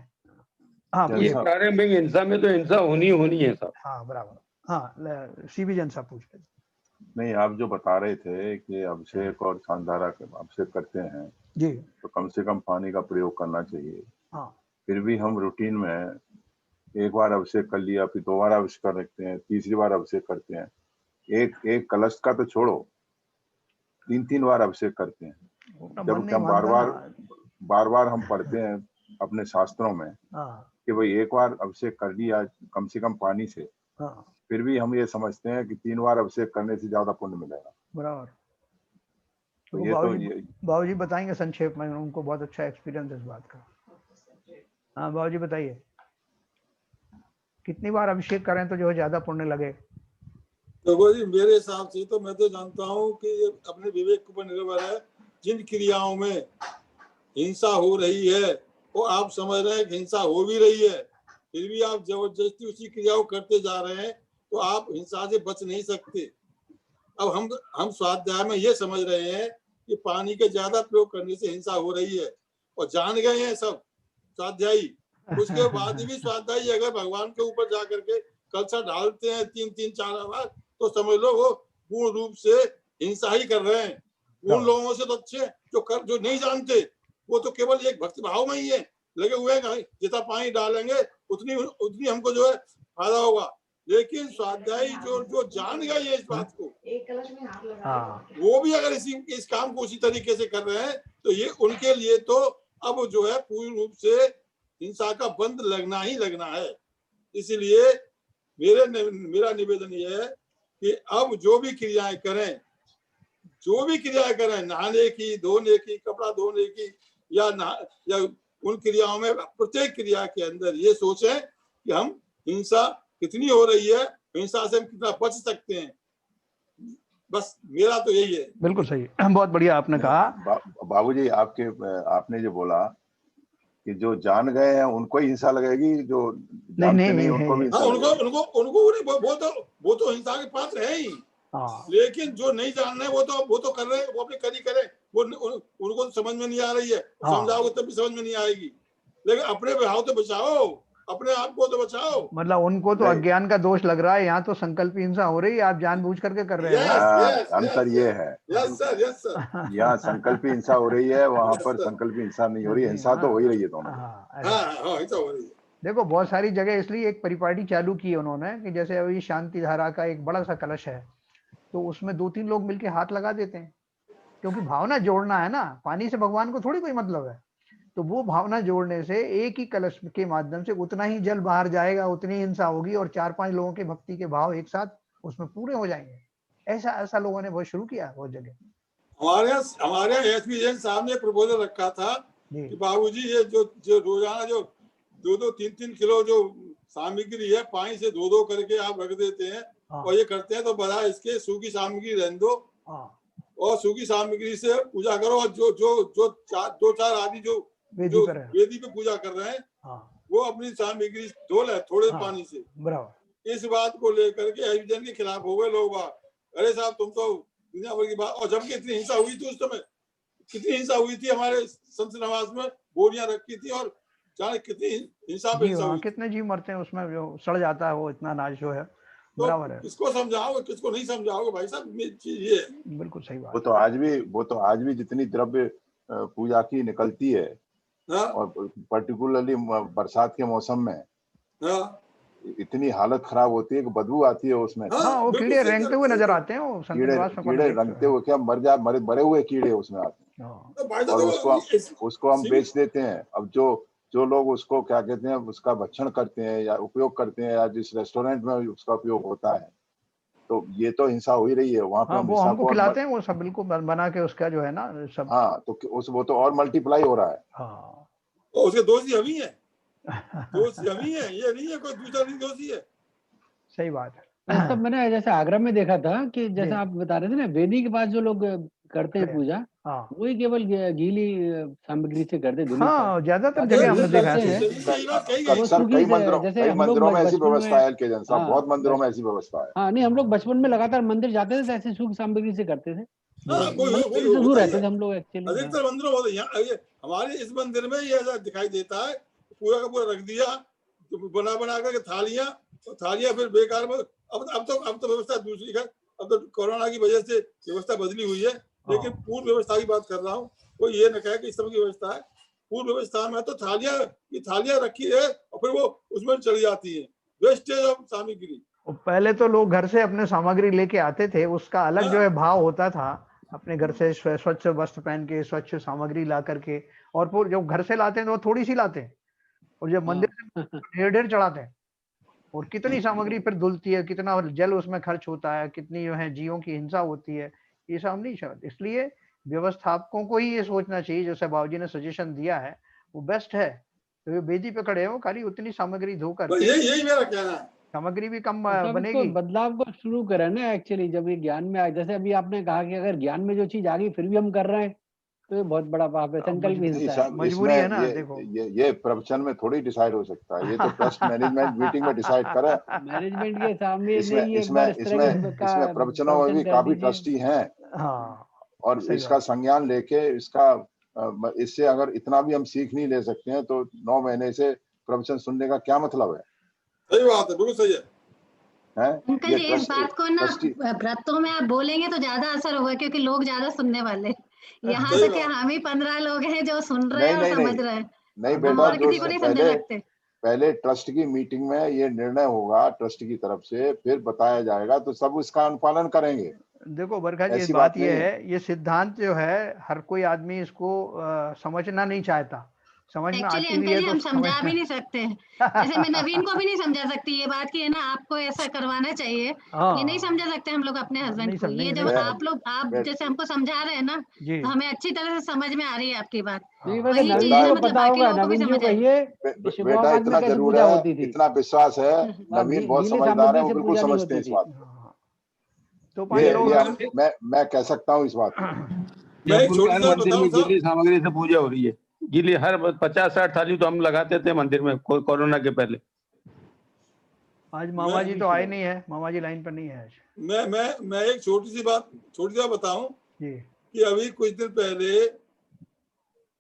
हाँ, प्रारंभिक हिंसा में तो हिंसा होनी है साहब। हाँ बराबर। हाँ, सीबी जन साहब पूछ रहे थे। नहीं, आप जो बता रहे थे कि अभिषेक और सांधारा अभिषेक करते हैं जी, तो कम से कम पानी का प्रयोग करना चाहिए। हाँ, फिर भी हम रूटीन में एक बार अभिषेक कर लिया, फिर 2 बार अभिषेक कर रखते हैं, तीसरी बार अभिषेक करते हैं। एक कलश का तो छोड़ो, 3-3 बार अभिषेक करते हैं, जबकि हम बार बार हम पढ़ते हैं अपने शास्त्रों में कि भाई एक बार अभिषेक कर लिया कम से कम पानी से, फिर भी हम ये समझते हैं कि 3 बार अभिषेक करने से ज्यादा पुण्य मिलेगा। बराबर। तो ये बाबूजी बताएंगे संक्षेप में, उनको बहुत अच्छा एक्सपीरियंस है इस बात का। हाँ बाबूजी बताइए, कितनी बार अभिषेक करें तो जो है ज्यादा पुण्य लगे? देखो जी, मेरे हिसाब से तो मैं तो जानता हूँ कि ये अपने विवेक पर निर्भर है। जिन क्रियाओं में हिंसा हो रही है वो आप समझ रहे हैं कि हिंसा हो भी रही है, फिर भी आप जबरदस्ती उसी क्रिया को करते जा रहे हैं, तो आप हिंसा से बच नहीं सकते। अब हम स्वाध्याय में ये समझ रहे हैं कि पानी के ज्यादा प्रयोग करने से हिंसा हो रही है, और जान गए हैं सब स्वाध्यायी। उसके बाद भी स्वाध्यायी अगर भगवान के ऊपर जा करके कलशा डालते हैं 3-3-4 बार, तो समझ लो वो पूर्ण रूप से हिंसा ही कर रहे हैं। उन लोगों से तो अच्छे जो नहीं जानते, वो तो केवल एक भक्ति भाव में ही है लगे हुए हैं, जितना पानी डालेंगे उतनी हमको जो है फायदा होगा। लेकिन स्वाध्यायी जो जान गए ये इस बात को, वो भी अगर इस काम को उसी तरीके से कर रहे हैं, तो ये उनके लिए तो अब जो है पूर्ण रूप से हिंसा का बंद लगना ही लगना है। इसलिए मेरा निवेदन ये है कि अब जो भी क्रियाएं करें, नहाने की, धोने की, कपड़ा धोने की, या उन क्रियाओं में प्रत्येक क्रिया के अंदर ये सोचें कि हम हिंसा कितनी हो रही है, हिंसा से हम कितना बच सकते हैं। बस मेरा तो यही है। बिल्कुल सही, बहुत बढ़िया आपने कहा। बाबूजी, आपने जो बोला कि जो जान गए हैं उनको ही हिंसा लगेगी, जो जानते नहीं उनको भी हिंसा लगेगी। वो तो हिंसा के पात्र है ही, लेकिन जो नहीं जान रहे वो तो कर रहे हैं, वो अपने करी करें, उनको समझ में नहीं आ रही है, समझाओगे तब भी समझ में नहीं आएगी। लेकिन अपने भाव तो बचाओ, अपने आप को तो बचाओ। मतलब उनको तो अज्ञान का दोष लग रहा है, यहाँ तो संकल्प हिंसा हो रही है, आप जानबूझ करके कर रहे हैं। अंतर ये है, यस सर। यहाँ संकल्प हिंसा हो रही है, वहाँ पर संकल्प हिंसा नहीं हो रही है। हिंसा तो हो ही रही है दोनों। हिंसा हो रही है। देखो बहुत सारी जगह इसलिए एक परिपाटी चालू की उन्होंने कि जैसे अभी शांति धारा का एक बड़ा सा कलश है, तो उसमें 2-3 लोग मिलके हाथ लगा देते हैं, क्योंकि भावना जोड़ना है ना, पानी से भगवान को थोड़ी कोई मतलब है। तो वो भावना जोड़ने से एक ही कलश के माध्यम से उतना ही जल बाहर जाएगा, उतनी हिंसा होगी, और 4-5 लोगों के भक्ति के भाव एक साथ उसमें पूरे हो जाएंगे। ऐसा लोगों ने बहुत शुरू किया बहुत जगह। हमारे एसपी जैन साहब ने प्रपोजल रखा था कि बाबूजी ये जो रोजाना जो 2-3 किलो जो सामग्री है पानी से 2 करके आप रख देते हैं, और ये करते हैं, तो बड़ा इसके सूखी सामग्री रहने दो, और सूखी सामग्री से पूजा करो। और जो 2-4 आदि जो वेदी पे पूजा कर रहे हैं, वो अपनी सामग्री धो ले थोड़े पानी से। इस बात को लेकर के एविजन के खिलाफ हो गए लोग। अरे साहब, तुम तो दुनिया भर की बात, और जबकि इतनी हिंसा हुई थी उस समय, कितनी हिंसा हुई थी हमारे संत नवाज में, बोरियां रखी थी, और जाने कितनी हिंसा पे हिंसा हुई, कितने जीव मरते हैं उसमें, जो सड़ जाता है वो इतना अनाज जो है। तो बराबर है। किसको समझाओगे, किसको नहीं समझाओगे भाई साहब, ये बिल्कुल सही बात। वो तो आज भी जितनी द्रव्य पूजा की निकलती है, और पर्टिकुलरली बरसात के मौसम में इतनी हालत खराब होती है कि बदबू आती है उसमें। वो कीड़े रेंगते हुए नजर आते हैं, वो कीड़े रंगते हुए, क्या मरे हुए कीड़े उसमें आते हैं, और उसको हम बेच देते हैं। अब जो जो लोग उसको क्या कहते हैं उसका भक्षण करते हैं या उपयोग करते हैं या जिस रेस्टोरेंट में उसका उपयोग होता है, तो ये तो हिंसा हो ही रही है वहाँ पे। हाँ, वो हमको खिलाते हैं, वो सब बिल्कुल बना के उसका जो है ना सब। हाँ, तो वो तो और मल्टीप्लाई हो रहा है। हाँ, उसके दोषी हम ही है, दोषी हम ही है, ये नहीं है कोई दूसरा नहीं दोषी है। सही बात है। तो सब मैंने जैसे आगरा में देखा था कि जैसा आप बता रहे थे ना, वेदी के बाद जो लोग करते हैं पूजा, वही केवल गीली सामग्री से करते हैं। हाँ, ज्यादातर जगह हमने देखा है। जैसे मंदिरों में ऐसी व्यवस्था है के जनसा, बहुत मंदिरों में ऐसी व्यवस्था है। हाँ, नहीं, हम लोग बचपन में लगातार मंदिर जाते थे तो ऐसी सूख सामग्री से करते थे। दूर रहते थे हम लोग एक्चुअली। अधिकतर मंदिरों में हमारे इस मंदिर में ये ऐसा दिखाई देता है, पूरा का पूरा रख दिया तो बना करके थालियां फिर बेकार में। अब तो व्यवस्था दूसरी है, अब तो कोरोना की वजह से व्यवस्था बदली हुई है, लेकिन पूर्व व्यवस्था की बात कर रहा हूँ। कोई ये न कहे कि इस तरह की व्यवस्था है। पूर्व व्यवस्था में तो थालियां रखी है और फिर वो उसमें चली जाती है, वेस्टेज ऑफ सामग्री। पहले तो लोग घर से अपने सामग्री लेके आते थे, उसका अलग जो है भाव होता था। अपने घर से स्वच्छ वस्त्र पहन के, स्वच्छ सामग्री ला करके, और फिर जब घर से लाते हैं तो वो थोड़ी सी लाते हैं, और जब मंदिर से ढेर चढ़ाते हैं, और कितनी सामग्री फिर धुलती है, कितना जल उसमें खर्च होता है, कितनी जो है जीवों की हिंसा होती है, ये सब नहीं समझ। इसलिए व्यवस्थापकों को ही ये सोचना चाहिए, जैसे बाबूजी ने सजेशन दिया है वो बेस्ट है। तो वेदी पे खड़े हो, खाली उतनी सामग्री धो करके, यही मेरा कहना है, सामग्री भी कम सब बनेगी। बदलाव को शुरू करें ना एक्चुअली, जब ये ज्ञान में आए। जैसे अभी आपने कहा कि अगर ज्ञान में जो चीज आ गई फिर भी हम कर रहे हैं, तो ये बहुत बड़ा पाप है, संकल्प हिंसा है, मजबूरी है ना। देखो ये प्रवचन में थोड़ी डिसाइड हो सकता है, ये तो ट्रस्ट मैनेजमेंट मीटिंग में डिसाइड करे। मैनेजमेंट के सामने इसमें प्रवचनों में भी काफी ट्रस्टी हैं। हाँ, और इसका संज्ञान लेके इससे अगर इतना भी हम सीख नहीं ले सकते हैं तो 9 महीने से प्रवचन सुनने का क्या मतलब है? सही बात है, बिल्कुल सही है। अंकल जी, इस बात को ना व्रतों में आप बोलेंगे तो ज्यादा असर होगा, क्योंकि लोग ज्यादा सुनने वाले। यहाँ तक कि हम ही 15 लोग हैं जो सुन रहे हैं और समझ रहे हैं। नहीं बेटा, किसी को नहीं समझने लगते। पहले ट्रस्ट की मीटिंग में ये निर्णय होगा ट्रस्ट की तरफ से, फिर बताया जाएगा तो सब उसका अनुपालन करेंगे। देखो बरखा जी, बात ये है, ये सिद्धांत जो है हर कोई आदमी इसको समझना नहीं चाहता। समझ में आती भी है तो हम समझा भी नहीं सकते। जैसे मैं नवीन को भी नहीं समझा सकती ये बात की है ना, आपको ऐसा करवाना चाहिए, ये नहीं समझा सकते हम लोग अपने हस्बैंड को। ये जब आप जैसे हमको समझा रहे हैं ना, तो हमें अच्छी तरह से समझ में आ रही है आपकी बात। बेटा इतना जरूर है, इतना विश्वास है, नवीन बहुत समझदार है, वो बिल्कुल समझते हैं इस बात। तो मैं कह सकता हूँ इस बात। मंदिर में गीली सामग्री से पूजा हो रही है, गीली हर 50-60 थाली तो हम लगाते थे मंदिर में कोरोना के पहले। आज मामा जी तो आए नहीं है, मामा जी लाइन पर नहीं है आज। मैं एक छोटी सी बात बताऊं कि अभी कुछ दिन पहले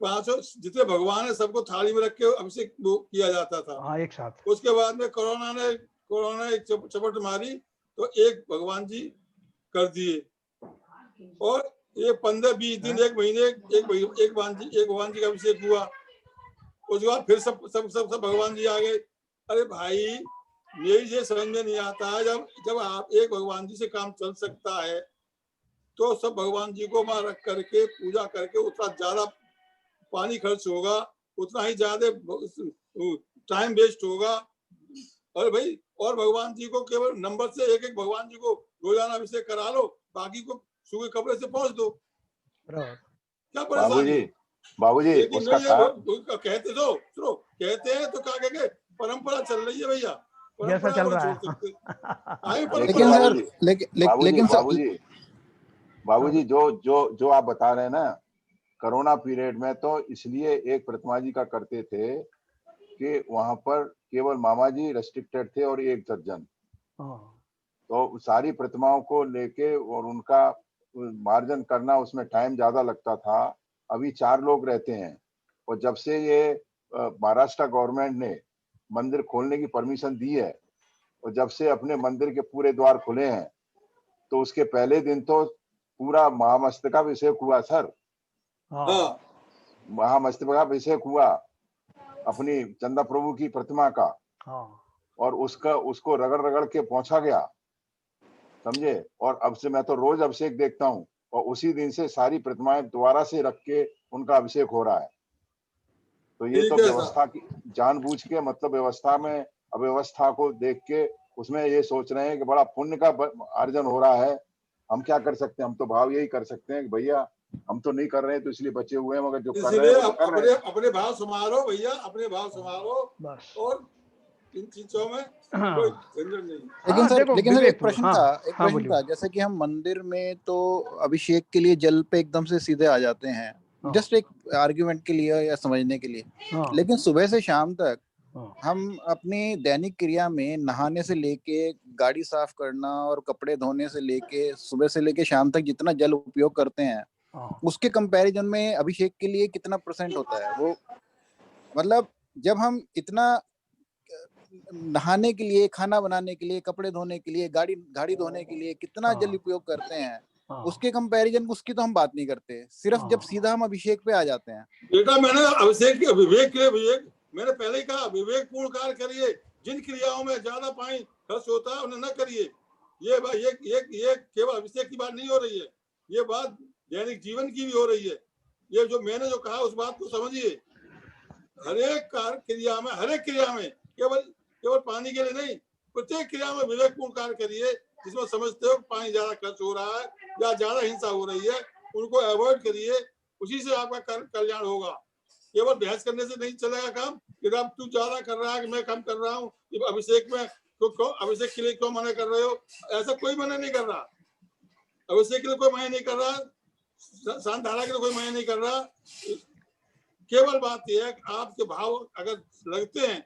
500 जितने भगवान है सबको थाली में रख के अभिषेक किया जाता था। हाँ, एक साथ। उसके बाद में कोरोना एक चपट मारी तो एक भगवान जी कर दिए, और ये 15-20 दिन, एक महीने एक भगवान जी का अभिषेक हुआ। उसके बाद फिर सब भगवान जी आ गए। अरे भाई, मेरी ये समझ में नहीं आता है, जब आप एक भगवान जी से काम चल सकता है तो सब भगवान जी को वहां रख करके पूजा करके उतना ज्यादा पानी खर्च होगा, उतना ही ज्यादा टाइम वेस्ट होगा। और भाई, और भगवान जी को केवल नंबर से एक भगवान जी को रोजाना अभिषेक करा लो, बाकी को सूखे कपड़े से पहुंच दो, क्या परेशानी? बाबूजी उसका कहते हैं तो क्या कहेंगे, परंपरा चल रही है भैया, जैसा चल रहा है। लेकिन बाबूजी जो आप बता रहे हैं ना, कोरोना पीरियड में तो इसलिए एक प्रतिमा जी का करते थे कि वहां पर केवल मामा जी रेस्ट्रिक्टेड थे और एक दर्जन, तो सारी प्रतिमाओं को लेके और उनका मार्जन करना, उसमें टाइम ज्यादा लगता था। अभी 4 लोग रहते हैं, और जब से ये महाराष्ट्र गवर्नमेंट ने मंदिर खोलने की परमिशन दी है, और जब से अपने मंदिर के पूरे द्वार खुले हैं, तो उसके पहले दिन तो पूरा महामस्तकाभिषेक हुआ सर। महामस्तकाभिषेक हुआ अपनी चंदा प्रभु की प्रतिमा का, और उसको रगड़ के पहुंचा गया, समझे। और अब से मैं तो रोज अभिषेक देखता हूँ, और उसी दिन से सारी प्रतिमाएं दोबारा से रख के उनका अभिषेक हो रहा है। तो ये तो व्यवस्था की जानबूझ के, मतलब व्यवस्था में अव्यवस्था को देख के उसमें ये सोच रहे हैं कि बड़ा पुण्य का अर्जन हो रहा है, हम क्या कर सकते हैं। हम तो भाव यही कर सकते हैं कि भैया हम तो नहीं कर रहे हैं तो इसलिए बचे हुए हैं, मगर जो कर रहे हैं वो कर रहे हैं। अपने भाव संभालो भैया, अपने भाव संभालो बस, और इन चीजों में कोई झंझट नहीं। लेकिन सर एक प्रश्न था, जैसे कि हम मंदिर में तो अभिषेक के लिए जल पे एकदम से सीधे आ जाते हैं, जस्ट एक आर्ग्यूमेंट के लिए या समझने के लिए, लेकिन सुबह से शाम तक हम अपनी दैनिक क्रिया में नहाने से लेके गाड़ी साफ करना और कपड़े धोने से लेके सुबह से लेके शाम तक जितना जल उपयोग करते हैं, उसके कंपैरिजन में अभिषेक के लिए कितना % होता है वो? मतलब जब हम इतना नहाने के लिए, खाना बनाने के लिए, कपड़े धोने के लिए, गाड़ी धोने के लिए कितना जल उपयोग करते हैं, उसके कंपैरिजन उसकी तो हम बात नहीं करते, सिर्फ जब सीधा हम अभिषेक पे आ जाते हैं। बेटा मैंने अभिषेक के विवेक के लिए मैंने पहले ही कहा, विवेक पूर्ण कार्य करिए, जिन क्रियाओं में ज्यादा पानी खर्च होता है उन्हें न करिए। ये केवल अभिषेक की बात नहीं हो रही है, ये बात दैनिक जीवन की भी हो रही है। ये जो मैंने जो कहा उस बात को समझिए। हर एक क्रिया में केवल पानी के लिए नहीं, प्रत्येक क्रिया में विवेकपूर्ण कार्य करिए, जिसमें समझते हो पानी ज्यादा खर्च हो रहा है या ज्यादा हिंसा हो रही है, उनको अवॉइड करिए, उसी से आपका कल्याण होगा। केवल बहस करने से नहीं चलेगा काम कि अब तू ज्यादा कर रहा है कि मैं कम कर रहा हूँ, अभिषेक में अभिषेक के लिए क्यों मना कर रहे हो? ऐसा कोई मना नहीं कर रहा, अभिषेक के लिए कोई मना नहीं कर रहा, शांत धारा के लिए कोई मना नहीं कर रहा। केवल बात यह है कि आपके भाव अगर लगते हैं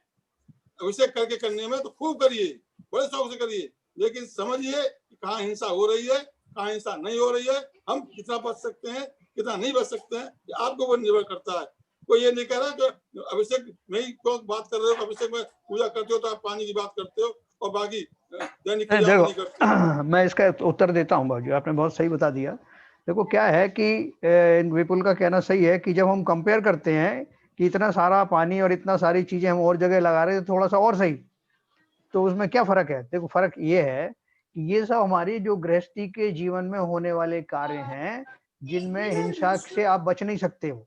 अभिषेक करके करने में तो खूब करिए, बड़े शौक से करिए, लेकिन समझिए कहाँ हिंसा हो रही है, कहाँ हिंसा नहीं हो रही है, हम कितना बच सकते हैं, कितना नहीं बच सकते हैं, आपको वो निर्भर करता है। कोई ये नहीं कह रहा कि अभिषेक में ही क्यों बात कर रहे हो, अभिषेक में पूजा करते हो तो आप पानी की बात करते हो और बाकी दैनिक क्रिया नहीं करते। मैं इसका उत्तर देता हूँ बाबू, आपने बहुत सही बता दिया। देखो क्या है कि विपुल का कहना सही है कि जब हम कंपेयर करते हैं कि इतना सारा पानी और इतना सारी चीजें हम और जगह लगा रहे हैं तो थोड़ा सा और सही, तो उसमें क्या फर्क है? देखो फर्क ये है कि ये सब हमारी जो गृहस्थी के जीवन में होने वाले कार्य हैं, जिनमें हिंसा से आप बच नहीं सकते हो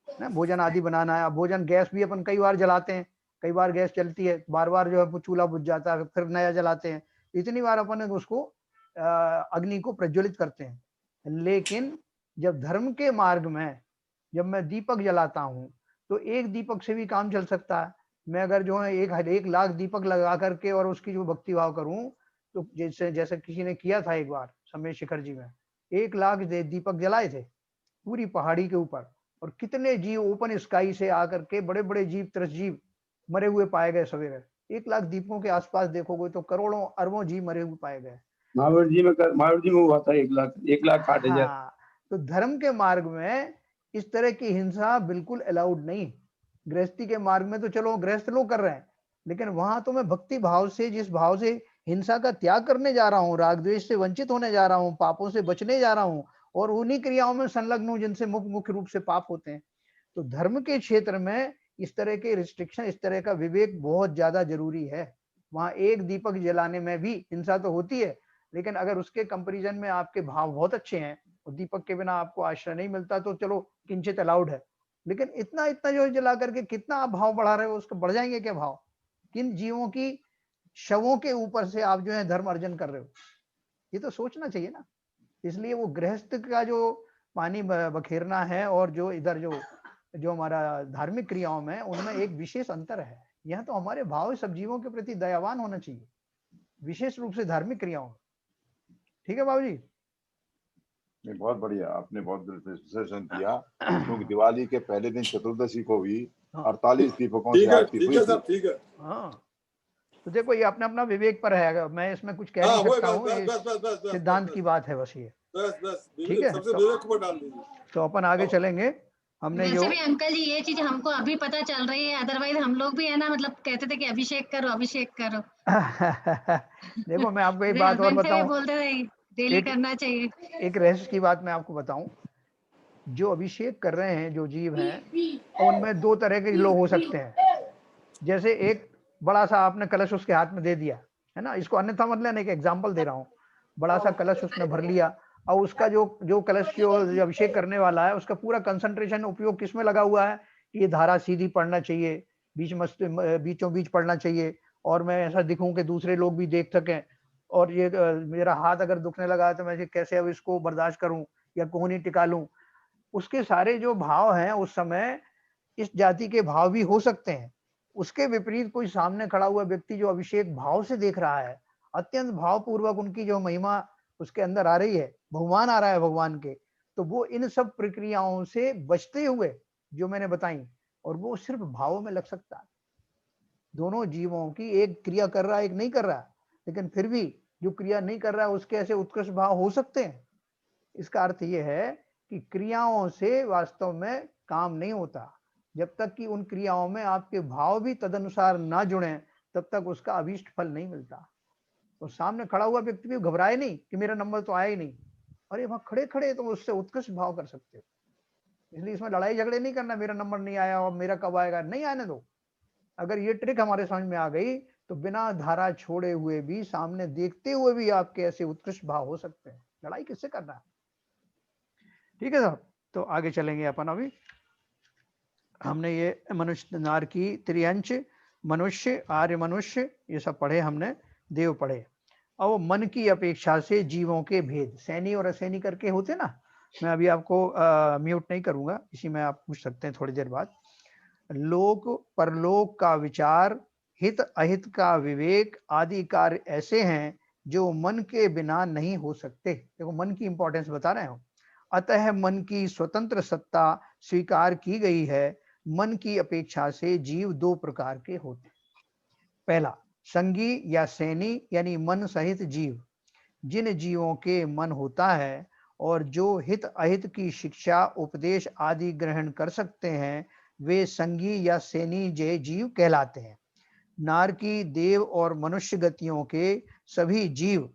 ना। भोजन आदि बनाना है, भोजन गैस भी अपन कई बार जलाते हैं, कई बार गैस चलती है, बार बार जो है चूल्हा बुझ जाता है, फिर नया जलाते हैं, इतनी बार अपन उसको अग्नि को प्रज्वलित करते हैं। लेकिन जब धर्म के मार्ग में जब मैं दीपक जलाता हूँ तो एक दीपक से भी काम चल सकता है। मैं अगर जो है 1 लाख दीपक लगा करके और उसकी जो भक्ति भाव करूं, तो जैसे किसी ने किया था एक बार समय शिखर जी में, 1 लाख दीपक जलाए थे पूरी पहाड़ी के ऊपर, और कितने जीव ओपन स्काई से आकर के बड़े बड़े जीव, त्रस जीव मरे हुए पाए गए। सवेरे 1 लाख दीपों के आसपास देखोगे तो करोड़ों अरबों जीव मरे हुए पाए गए। महावीर जी में हुआ था 1 लाख 8,000। तो धर्म के मार्ग में इस तरह की हिंसा बिल्कुल अलाउड नहीं। गृहस्थी के मार्ग में तो चलो गृहस्थ लोग कर रहे हैं, लेकिन वहां तो मैं भक्ति भाव से, जिस भाव से हिंसा का त्याग करने जा रहा हूँ, राग द्वेष से वंचित होने जा रहा हूँ, पापों से बचने जा रहा हूँ और उन्हीं क्रियाओं में संलग्न हूँ जिनसे मुख्य रूप से पाप होते हैं। तो धर्म के क्षेत्र में इस तरह के रिस्ट्रिक्शन, इस तरह का विवेक बहुत ज्यादा जरूरी है। वहां 1 दीपक जलाने में भी हिंसा तो होती है, लेकिन अगर उसके कंपैरिजन में आपके भाव बहुत अच्छे हैं और दीपक के बिना आपको आश्रय नहीं मिलता तो चलो किंचित अलाउड है। लेकिन इतना जो जला करके कितना आप भाव बढ़ा रहे हो, उसको बढ़ जाएंगे क्या भाव? किन जीवों की शवों के ऊपर से आप जो है धर्म अर्जन कर रहे हो, ये तो सोचना चाहिए ना। इसलिए वो गृहस्थ का जो पानी बखेरना है और जो इधर जो हमारा धार्मिक क्रियाओं में, उनमें एक विशेष अंतर है। यह तो हमारे भाव सब जीवों के प्रति दयावान होना चाहिए, विशेष रूप से धार्मिक क्रियाओं में। ठीक है बाबू जी? नहीं, बहुत बढ़िया, आपने बहुत विश्लेषण किया। क्योंकि दिवाली के पहले दिन चतुर्दशी को भी 48 दीपकों से आरती हुई थी। ठीक है। हाँ, तो देखो ये अपना अपना विवेक पर है, मैं इसमें कुछ कह नहीं सकता हूँ, सिद्धांत की बात है बस ये। ठीक है, तो अपन आगे चलेंगे। हमने वैसे भी अंकल जी ये चीज हमको अभी पता चल रही है, अदरवाइज हम लोग भी है ना, मतलब कहते थे कि अभिषेक करो अभिषेक करो। देखो मैं आपको एक बात और बताऊं, बोलते थे डेली करना चाहिए। एक रहस्य की बात मैं आपको बताऊं, जो अभिषेक कर रहे हैं जो जीव हैं, उनमें 2 तरह के लोग हो सकते हैं। जैसे एक बड़ा सा आपने कलश उसके हाथ में दे दिया है ना, इसको अन्यथा मत लेना, एक एग्जाम्पल दे रहा हूँ। बड़ा सा कलश उसने भर लिया और उसका जो कलश जो अभिषेक करने वाला है, उसका पूरा कंसंट्रेशन उपयोग किसमें लगा हुआ है कि ये धारा सीधी पढ़ना चाहिए, बीचों बीच पढ़ना चाहिए, और मैं ऐसा दिखूं कि दूसरे लोग भी देख सकें, और ये मेरा हाथ अगर दुखने लगा तो मैं कैसे अब इसको बर्दाश्त करूं या कोहनी टिका लूं। उसके सारे जो भाव हैं उस समय इस जाति के भाव भी हो सकते हैं। उसके विपरीत कोई सामने खड़ा हुआ व्यक्ति जो अभिषेक भाव से देख रहा है, अत्यंत भावपूर्वक उनकी जो महिमा उसके अंदर आ रही है, बहुमान आ रहा है भगवान के, तो वो इन सब प्रक्रियाओं से बचते हुए जो मैंने बताई, और वो सिर्फ भावों में लग सकता है। दोनों जीवों की एक क्रिया कर रहा है, एक नहीं कर रहा, लेकिन फिर भी जो क्रिया नहीं कर रहा है उसके ऐसे उत्कृष्ट भाव हो सकते हैं। इसका अर्थ यह है कि क्रियाओं से वास्तव में काम नहीं होता। जब तक कि उन क्रियाओं में आपके भाव भी तदनुसार ना जुड़े, तब तक उसका अभीष्ट फल नहीं मिलता। तो सामने खड़ा हुआ व्यक्ति भी घबराए नहीं कि मेरा नंबर तो आया ही नहीं, अरे वहां खड़े खड़े तो उससे उत्कृष्ट भाव कर सकते हो। इसलिए इसमें लड़ाई झगड़े नहीं करना, मेरा नंबर नहीं आया और मेरा कब आएगा, नहीं आने दो। अगर ये ट्रिक हमारे समझ में आ गई तो बिना धारा छोड़े हुए भी, सामने देखते हुए भी आपके ऐसे उत्कृष्ट भाव हो सकते हैं। लड़ाई किससे करना है? ठीक है साहब, तो आगे चलेंगे अपन। अभी हमने ये मनुष्य नार की त्रियंच, मनुष्य, आर्य मनुष्य, ये सब पढ़े हमने, देव पढ़े। अब मन की अपेक्षा से जीवों के भेद, सैनी और असैनी करके होते ना, मैं अभी आपको म्यूट नहीं करूंगा, इसी में आप पूछ सकते हैं थोड़ी देर बाद। लोक परलोक का विचार, हित अहित का विवेक आदि कार्य ऐसे हैं जो मन के बिना नहीं हो सकते। देखो मन की इंपॉर्टेंस बता रहे हो। अतः मन की स्वतंत्र सत्ता स्वीकार की गई है। मन की अपेक्षा से जीव दो प्रकार के होते हैं। पहला, संगी या सैनी यानी मन सहित जीव। जिन जीवों के मन होता है और जो हित अहित की शिक्षा उपदेश आदि ग्रहण कर सकते हैं, वे संगी या सैनी जय जीव कहलाते हैं। नार की, देव और मनुष्य गतियों के सभी जीव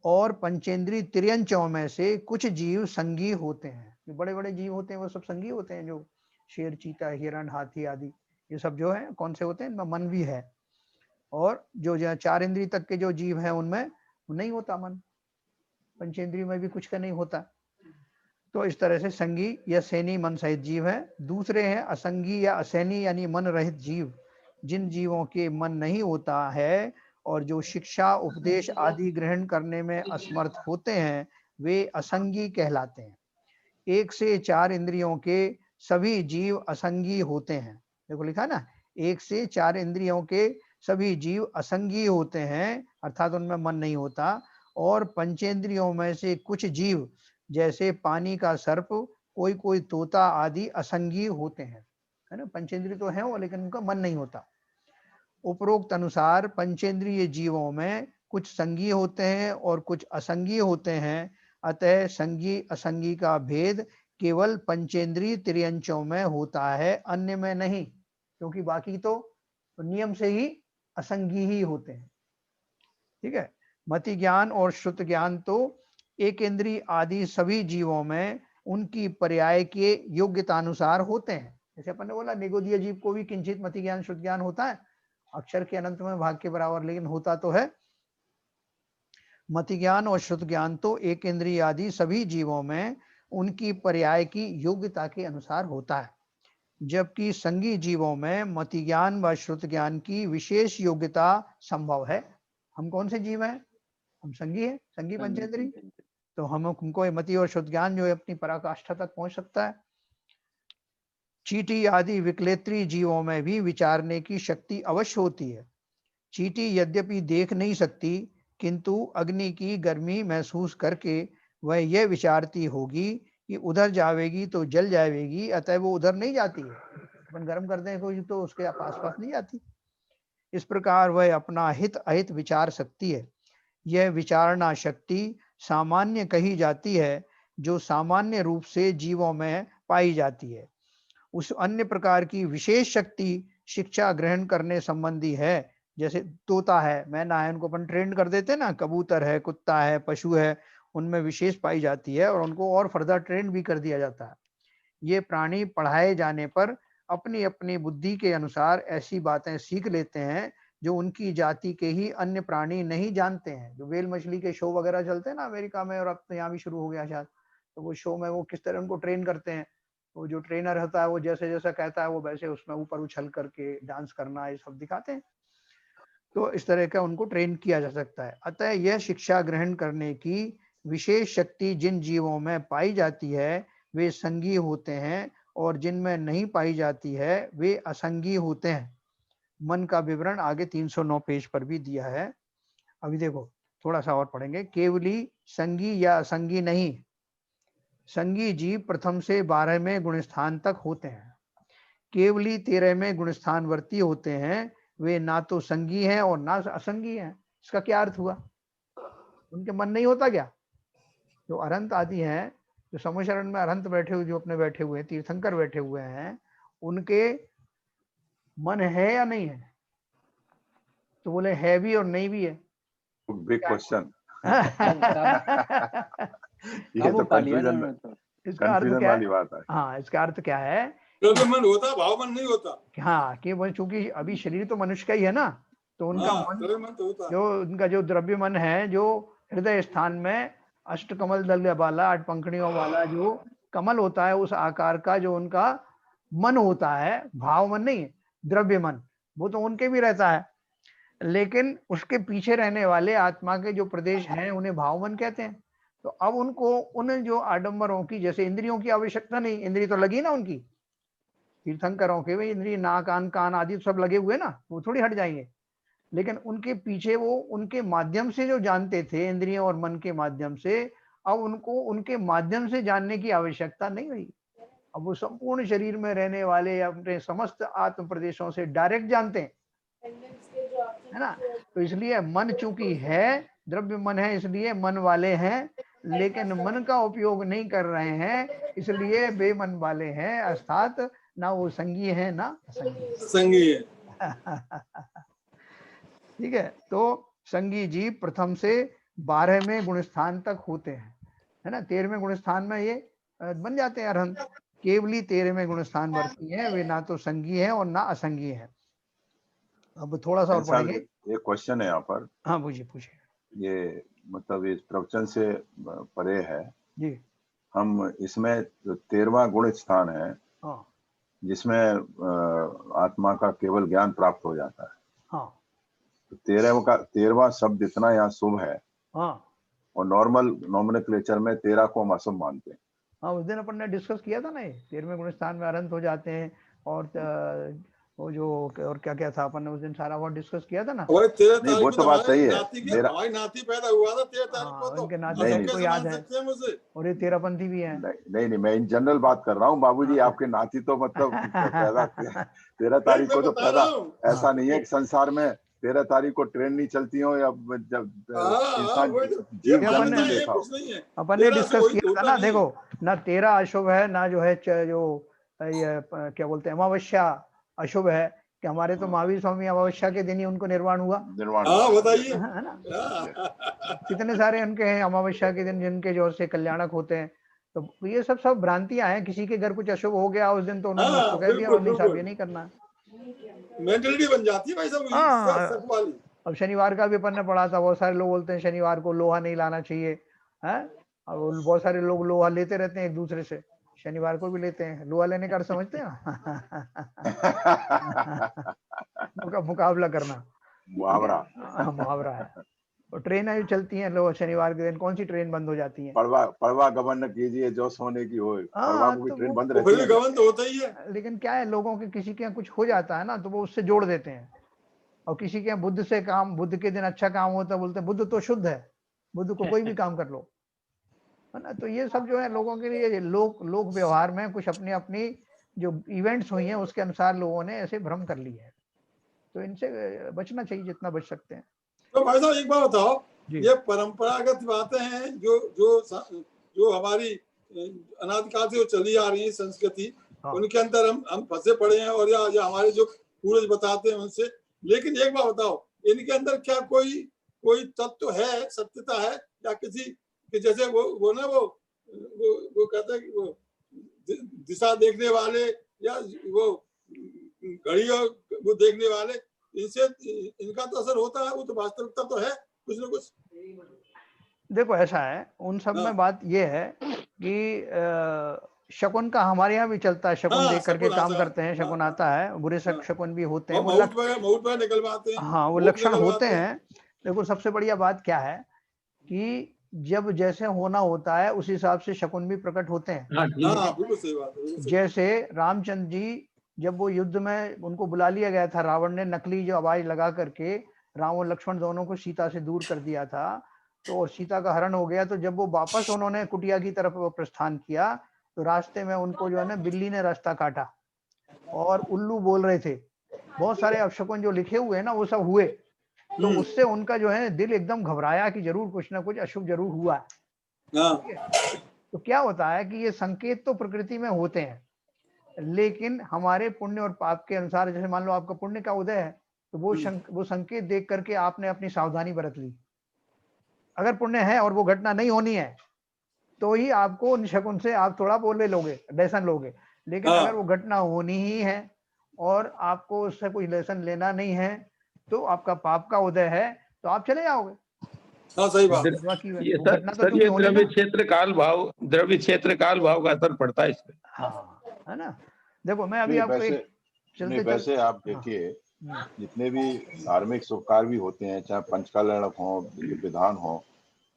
और पंचेंद्रीय तिर्यंचों में से कुछ जीव संगी होते हैं। जो बड़े बड़े जीव होते हैं वो सब संगी होते हैं, जो शेर, चीता, हिरण, हाथी आदि, ये सब जो है कौन से होते हैं? इनमें मन भी है। और जो चार इंद्रिय तक के जो जीव हैं उनमें नहीं होता मन, पंचेंद्रिय में भी कुछ का नहीं होता। तो इस तरह से संगी या सैनी मन सहित जीव है। दूसरे हैं असंगी या असैनी यानी मन रहित जीव। जिन जीवों के मन नहीं होता है और जो शिक्षा उपदेश आदि ग्रहण करने में असमर्थ होते हैं, वे असंगी कहलाते हैं। 1 से 4 इंद्रियों के सभी जीव असंगी होते हैं। देखो लिखा ना, 1 से 4 इंद्रियों के सभी जीव असंगी होते हैं, अर्थात उनमें मन नहीं होता। और पंचेंद्रियों में से कुछ जीव जैसे पानी का सर्प, कोई कोई तोता आदि असंगी होते हैं, है ना। पंचेंद्रिय तो है वो, लेकिन उनका मन नहीं होता। उपरोक्त अनुसार पंचेंद्रिय जीवों में कुछ संगी होते हैं और कुछ असंगी होते हैं। अतः संगी असंगी का भेद केवल पंचेंद्रिय तिर्यंचों में होता है, अन्य में नहीं, क्योंकि बाकी तो नियम से ही असंगी ही होते हैं। ठीक है। मति ज्ञान और श्रुत ज्ञान तो एकेंद्रीय आदि सभी जीवों में उनकी पर्याय के योग्यतानुसार होते हैं। जैसे अपन ने बोला निगोदीय जीव को भी किंचित मति ज्ञान श्रुत ज्ञान होता है, अक्षर के अनंत में भाग के बराबर, लेकिन होता तो है। मति ज्ञान और श्रुत ज्ञान तो एक इंद्रिय आदि सभी जीवों में उनकी पर्याय की योग्यता के अनुसार होता है, जबकि संगी जीवों में मति ज्ञान व श्रुत ज्ञान की विशेष योग्यता संभव है। हम कौन से जीव हैं? हम संगी हैं, संगी पंचेंद्रिय। तो हमको मति और श्रुत ज्ञान जो है अपनी पराकाष्ठा तक पहुंच सकता है। चींटी आदि विकलेत्री जीवों में भी विचारने की शक्ति अवश्य होती है। चींटी यद्यपि देख नहीं सकती, किंतु अग्नि की गर्मी महसूस करके वह यह विचारती होगी कि उधर जावेगी तो जल जाएगी, अतः वो उधर नहीं जाती है। अपन गर्म करते हैं कोई तो उसके आसपास नहीं जाती। इस प्रकार वह अपना हित अहित विचार सकती है। यह विचारणा शक्ति सामान्य कही जाती है, जो सामान्य रूप से जीवों में पाई जाती है। उस अन्य प्रकार की विशेष शक्ति शिक्षा ग्रहण करने संबंधी है, जैसे तोता है, मैना है, उनको अपन ट्रेन कर देते हैं ना, कबूतर है, कुत्ता है, पशु है, उनमें विशेष पाई जाती है और उनको और फर्दर ट्रेन भी कर दिया जाता है। ये प्राणी पढ़ाए जाने पर अपनी अपनी बुद्धि के अनुसार ऐसी बातें सीख लेते हैं जो उनकी जाति के ही अन्य प्राणी नहीं जानते हैं। जो वेल मछली के शो वगैरह चलते हैं ना अमेरिका में, और अब तो यहाँ भी शुरू हो गया शायद, तो वो शो में वो किस तरह उनको ट्रेन करते हैं, वो जो ट्रेनर होता है वो जैसे जैसा कहता है वो वैसे उसमें ऊपर उछल करके डांस करना ये सब दिखाते हैं। तो इस तरह का उनको ट्रेन किया जा सकता है। अतः यह शिक्षा ग्रहण करने की विशेष शक्ति जिन जीवों में पाई जाती है वे संगी होते हैं और जिनमें नहीं पाई जाती है वे असंगी होते हैं। मन का विवरण आगे 309 पेज पर भी दिया है। अभी देखो थोड़ा सा और पढ़ेंगे। केवली संगी या असंगी नहीं, संगी जीव प्रथम से 12वें गुणस्थान तक होते हैं। केवली 13वें गुणस्थानवर्ती होते हैं, वे ना तो संगी हैं और ना असंगी हैं। इसका क्या अर्थ हुआ? उनके मन नहीं होता क्या? जो अरहंत आदि हैं, जो समूह शरण में अरहंत बैठे हुए, जो अपने बैठे हुए तीर्थंकर बैठे हुए हैं, उनके मन है या नहीं है? तो बोले है भी और नहीं भी है। Big question. ये तो कंफ्यूजन, इसका अर्थ क्या है? हाँ, इसका अर्थ क्या है? मन होता, भाव मन नहीं होता। हाँ, कि वो चूंकि अभी शरीर तो मनुष्य का ही है ना, तो उनका मन तो होता। जो उनका जो द्रव्य मन है, जो हृदय स्थान में अष्ट कमल दल वाला 8 पंखुड़ियों वाला जो कमल होता है, उस आकार का जो उनका मन होता है, भाव मन नहीं है, द्रव्य मन, वो तो उनके भी रहता है। लेकिन उसके पीछे रहने वाले आत्मा के जो प्रदेश हैं उन्हें भाव मन कहते हैं। तो अब उनको उन जो आडंबरों की, जैसे इंद्रियों की आवश्यकता नहीं, इंद्रिय तो लगी ना उनकी, तीर्थंकरों के भाई इंद्रिय नाक कान आदि सब लगे हुए ना, वो थोड़ी हट जाएंगे। लेकिन उनके पीछे वो उनके माध्यम से जो जानते थे, इंद्रियों और मन के माध्यम से, अब उनको उनके माध्यम से जानने की आवश्यकता नहीं रही। अब वो संपूर्ण शरीर में रहने वाले अपने समस्त आत्म प्रदेशों से डायरेक्ट जानते हैं, है ना। तो इसलिए मन चूंकि है, द्रव्य मन है, इसलिए मन वाले हैं, लेकिन मन का उपयोग नहीं कर रहे हैं, इसलिए बेमन वाले हैं, अर्थात ना वो संगी है ना संगी है। ठीक है। तो संगी जीव प्रथम से 12वें गुणस्थान तक होते हैं, है ना। 13वें गुणस्थान में ये बन जाते हैं अरहंत। केवली 13वें गुणस्थान वर्ती है, वे ना तो संगी है और ना असंगी है। अब थोड़ा सा और पढ़ेंगे। एक क्वेश्चन है यहाँ पर। हाँ, पूछिए। ये मतलब इस प्रवचन से परे है जी। हम इसमें 13वां गुण स्थान है, हाँ, जिसमें आत्मा का केवल ज्ञान प्राप्त हो जाता है। हाँ। तो 13वां शब्द इतना यहाँ शुभ है। हाँ। और नॉर्मल नॉमेनक्लेचर में 13 को हम अशुभ मानते हैं। हाँ, उस दिन अपन ने डिस्कस किया था ना, ये 13वें गुणस्थान में अरहंत हो जाते हैं, और वो जो और क्या क्या था, अपन ने उस दिन सारा वो डिस्कस किया था ना। नहीं, वो तो बात सही है। मेरा नाती पैदा हुआ था 13 तारीख को, तो उनके नाती सबको याद है, और ये 13पंथी भी हैं। नहीं, मैं इन जनरल बात कर रहा हूँ बाबूजी। आपके नाती तो मतलब पैदा 13 तारीख को तो पैदा, ऐसा नहीं है कि संसार में 13 तारीख को ट्रेन नहीं चलती हो, या जब इंसान जीव जन्म नहीं देखा हो। अपन ने डिस्कस किया था ना। देखो ना 13 अशुभ है, ना जो है जो ये क्या बोलते हैं अमावस्या अशुभ है, कि हमारे तो महावीर स्वामी अमावस्या के दिन ही उनको निर्वाण हुआ। बताइए, है ना। कितने सारे उनके हैं अमावस्या के दिन जिनके जो से कल्याणक होते हैं। तो ये सब भ्रांतियां हैं। किसी के घर कुछ अशुभ हो गया उस दिन तो उन्होंने उसको कह दिया नहीं साहब ये नहीं करना, मेंटलिटी बन जाती है भाई साहब। अब शनिवार का भी अपन ने पढ़ा था, बहुत सारे लोग बोलते हैं शनिवार को लोहा नहीं लाना चाहिए, है। और बहुत सारे लोग लोहा लेते रहते हैं एक दूसरे से, शनिवार को भी लेते हैं। लोहा लेने का समझते हैं मुकाबला करना, मुहावरा है। और ट्रेन चलती हैं लोग शनिवार के दिन, कौन सी ट्रेन बंद हो जाती है? पड़वा गबन न कीजिए जो सोने की हो। पड़वा को भी ट्रेन बंद रहती है, गबन तो होता ही है। लेकिन क्या है, लोगों के किसी के यहाँ कुछ हो जाता है ना, तो वो उससे जोड़ देते हैं। और किसी के यहाँ बुध से काम, बुध के दिन अच्छा काम होता है, बोलते हैं बुध तो शुद्ध है, बुध को कोई भी काम कर लो, है ना। तो ये सब जो है लोगों के लिए लोक व्यवहार में कुछ अपनी अपनी जो इवेंट्स हुई हैं उसके अनुसार लोगों ने ऐसे भ्रम कर ली है। तो इनसे बचना चाहिए जितना बच सकते हैं। तो भाई साहब एक बात बताओ, ये परंपरागत बातें हैं जो हमारी अनादिकाल से चली आ रही है संस्कृति, उनके अंदर हम फंसे पड़े हैं, और या हमारे जो पूर्वज बताते हैं उनसे। लेकिन एक बात बताओ, इनके अंदर क्या कोई तत्व है, सत्यता है, या किसी कि जैसे वो ना वो कहते हैं कि वो दिशा देखने वाले या वो घड़ी वो देखने वाले, इनसे इनका तो असर होता है, वो तो वास्तविकता तो है कुछ ना कुछ। देखो ऐसा है, उन सब में बात ये है कि शकुन का हमारे यहाँ भी चलता है, शकुन देख करके काम करते हैं, शकुन आता है, बुरे शकुन भी होते हैं, हाँ वो लक्षण होते हैं। देखो सबसे बढ़िया बात क्या है कि जब जैसे होना होता है उस हिसाब से शकुन भी प्रकट होते हैं। जैसे रामचंद्र जी जब वो युद्ध में उनको बुला लिया गया था, रावण ने नकली जो आवाज लगा करके राम और लक्ष्मण दोनों को सीता से दूर कर दिया था, तो और सीता का हरण हो गया, तो जब वो वापस उन्होंने कुटिया की तरफ प्रस्थान किया तो रास्ते में उनको जो है ना बिल्ली ने रास्ता काटा और उल्लू बोल रहे थे, बहुत सारे अपशकुन जो लिखे हुए हैं ना वो सब हुए, तो उससे उनका जो है दिल एकदम घबराया कि जरूर कुछ ना कुछ अशुभ जरूर हुआ है। तो क्या होता है कि ये संकेत तो प्रकृति में होते हैं, लेकिन हमारे पुण्य और पाप के अनुसार, जैसे मान लो आपका पुण्य का उदय है तो वो संकेत देख करके आपने अपनी सावधानी बरत ली। अगर पुण्य है और वो घटना नहीं होनी है तो ही आपको निशकुन से आप थोड़ा बोले लोगे, लेसन लोगे, लेकिन अगर वो घटना होनी ही है और आपको उससे कोई लेसन लेना नहीं है तो आपका पाप का उदय है तो आप चले जाओगे। हाँ सही बात है। ये सर ये द्रव्य क्षेत्र काल भाव का असर पड़ता है इसमें। हाँ है ना। देखो मैं अभी आपको वैसे आप देखिए जितने भी धार्मिक शुभ कार्य भी होते हैं, चाहे पंचकल्याण हो, विधान हो,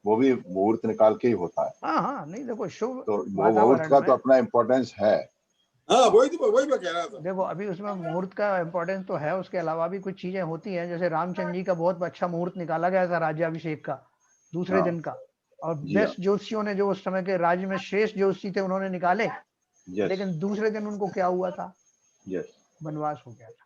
वो भी मुहूर्त निकाल के ही होता है। हाँ नहीं देखो शुभ तो वो मुहूर्त का तो अपना इम्पोर्टेंस है। हाँ वही मैं कह रहा था। देखो अभी उसमें मुहूर्त का इम्पोर्टेंस तो है, उसके अलावा भी कुछ चीजें होती हैं, जैसे रामचंद्र जी का बहुत अच्छा मुहूर्त निकाला गया था राज्याभिषेक का दूसरे दिन का, और बेस्ट ज्योतिषियों ने जो उस समय के राज्य में श्रेष्ठ ज्योतिषी थे उन्होंने निकाले, लेकिन दूसरे दिन उनको क्या हुआ था, वनवास हो गया था,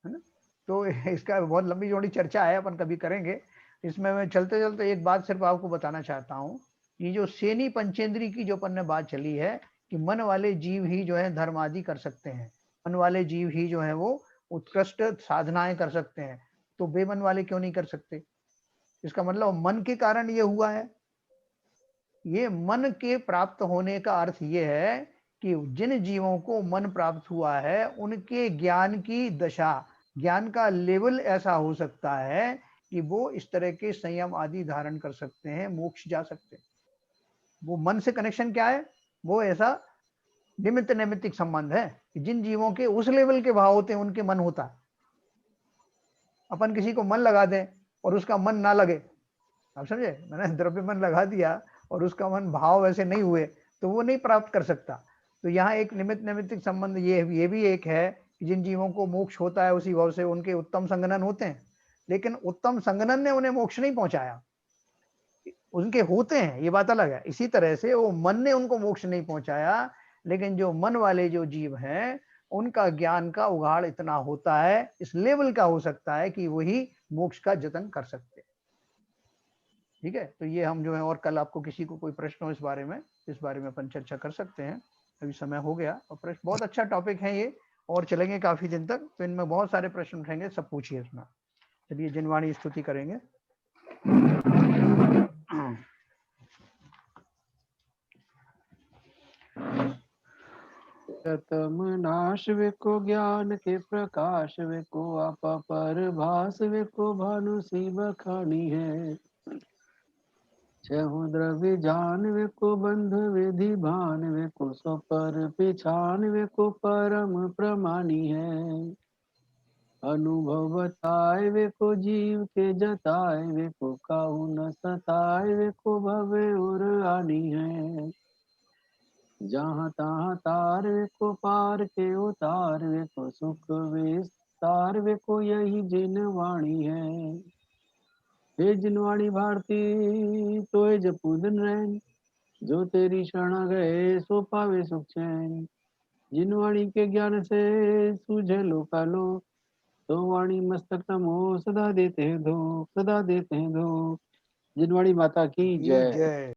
है ना। तो इसका बहुत लंबी चौड़ी चर्चा है, अपन कभी करेंगे। इसमें मैं चलते चलते एक बात सिर्फ आपको बताना चाहता हूँ, ये जो सेनी पंचेंद्री की जो अपन ने बात चली है कि मन वाले जीव ही जो है धर्म आदि कर सकते हैं, मन वाले जीव ही जो है वो उत्कृष्ट साधनाएं कर सकते हैं, तो बेमन वाले क्यों नहीं कर सकते। इसका मतलब मन के कारण ये हुआ है। ये मन के प्राप्त होने का अर्थ ये है कि जिन जीवों को मन प्राप्त हुआ है उनके ज्ञान की दशा, ज्ञान का लेवल ऐसा हो सकता है कि वो इस तरह के संयम आदि धारण कर सकते हैं, मोक्ष जा सकते हैं। वो मन से कनेक्शन क्या है, वो ऐसा निमित्त नैमित्तिक संबंध है कि जिन जीवों के उस लेवल के भाव होते हैं उनके मन होता है। अपन किसी को मन लगा दें और उसका मन ना लगे, आप समझे, मैंने द्रव्य मन लगा दिया और उसका मन भाव वैसे नहीं हुए तो वो नहीं प्राप्त कर सकता। तो यहाँ एक निमित्त नैमित्तिक संबंध ये भी एक है कि जिन जीवों को मोक्ष होता है उसी भाव से उनके उत्तम संगनन होते हैं, लेकिन उत्तम संगनन ने उन्हें मोक्ष नहीं पहुंचाया, उनके होते हैं ये बात अलग है। इसी तरह से वो मन ने उनको मोक्ष नहीं पहुंचाया, लेकिन जो मन वाले जो जीव हैं उनका ज्ञान का उगाड़ इतना होता है, इस लेवल का हो सकता है कि वही मोक्ष का जतन कर सकते हैं। ठीक है, तो ये हम जो है, और कल आपको किसी को कोई प्रश्न हो इस बारे में अपन चर्चा कर सकते हैं। अभी समय हो गया और प्रश्न बहुत अच्छा टॉपिक है ये, और चलेंगे काफी दिन तक, तो इनमें बहुत सारे प्रश्न उठेंगे, सब पूछिए इसमें। चलिए जिनवाणी स्तुति करेंगे। तम नाश वे को ज्ञान के प्रकाश वे को आपा पर भास वे को भानु सी बखानी है। छहु द्रव्य जान वे को बंध विधि भान वे को सो पर पिछान वे को परम प्रमानी है। अनुभव बताए वे को जीव के जताए वे को काहू न सताए वे को भवे और आनी है। जहाँ तहाँ तार वे को पार के उतार वे को सुख विस्तार वे को यही जिनवाणी है। हे जिनवाणी भारती तोय जपूदन रैन, जो तेरी शरण गए सो पावे सुख चैन। जिनवाणी के ज्ञान से सूझे लोकालो, तो वाणी मस्तक नमो सदा देते हैं धो, सदा देते हैं धो। जिनवाणी माता की जय।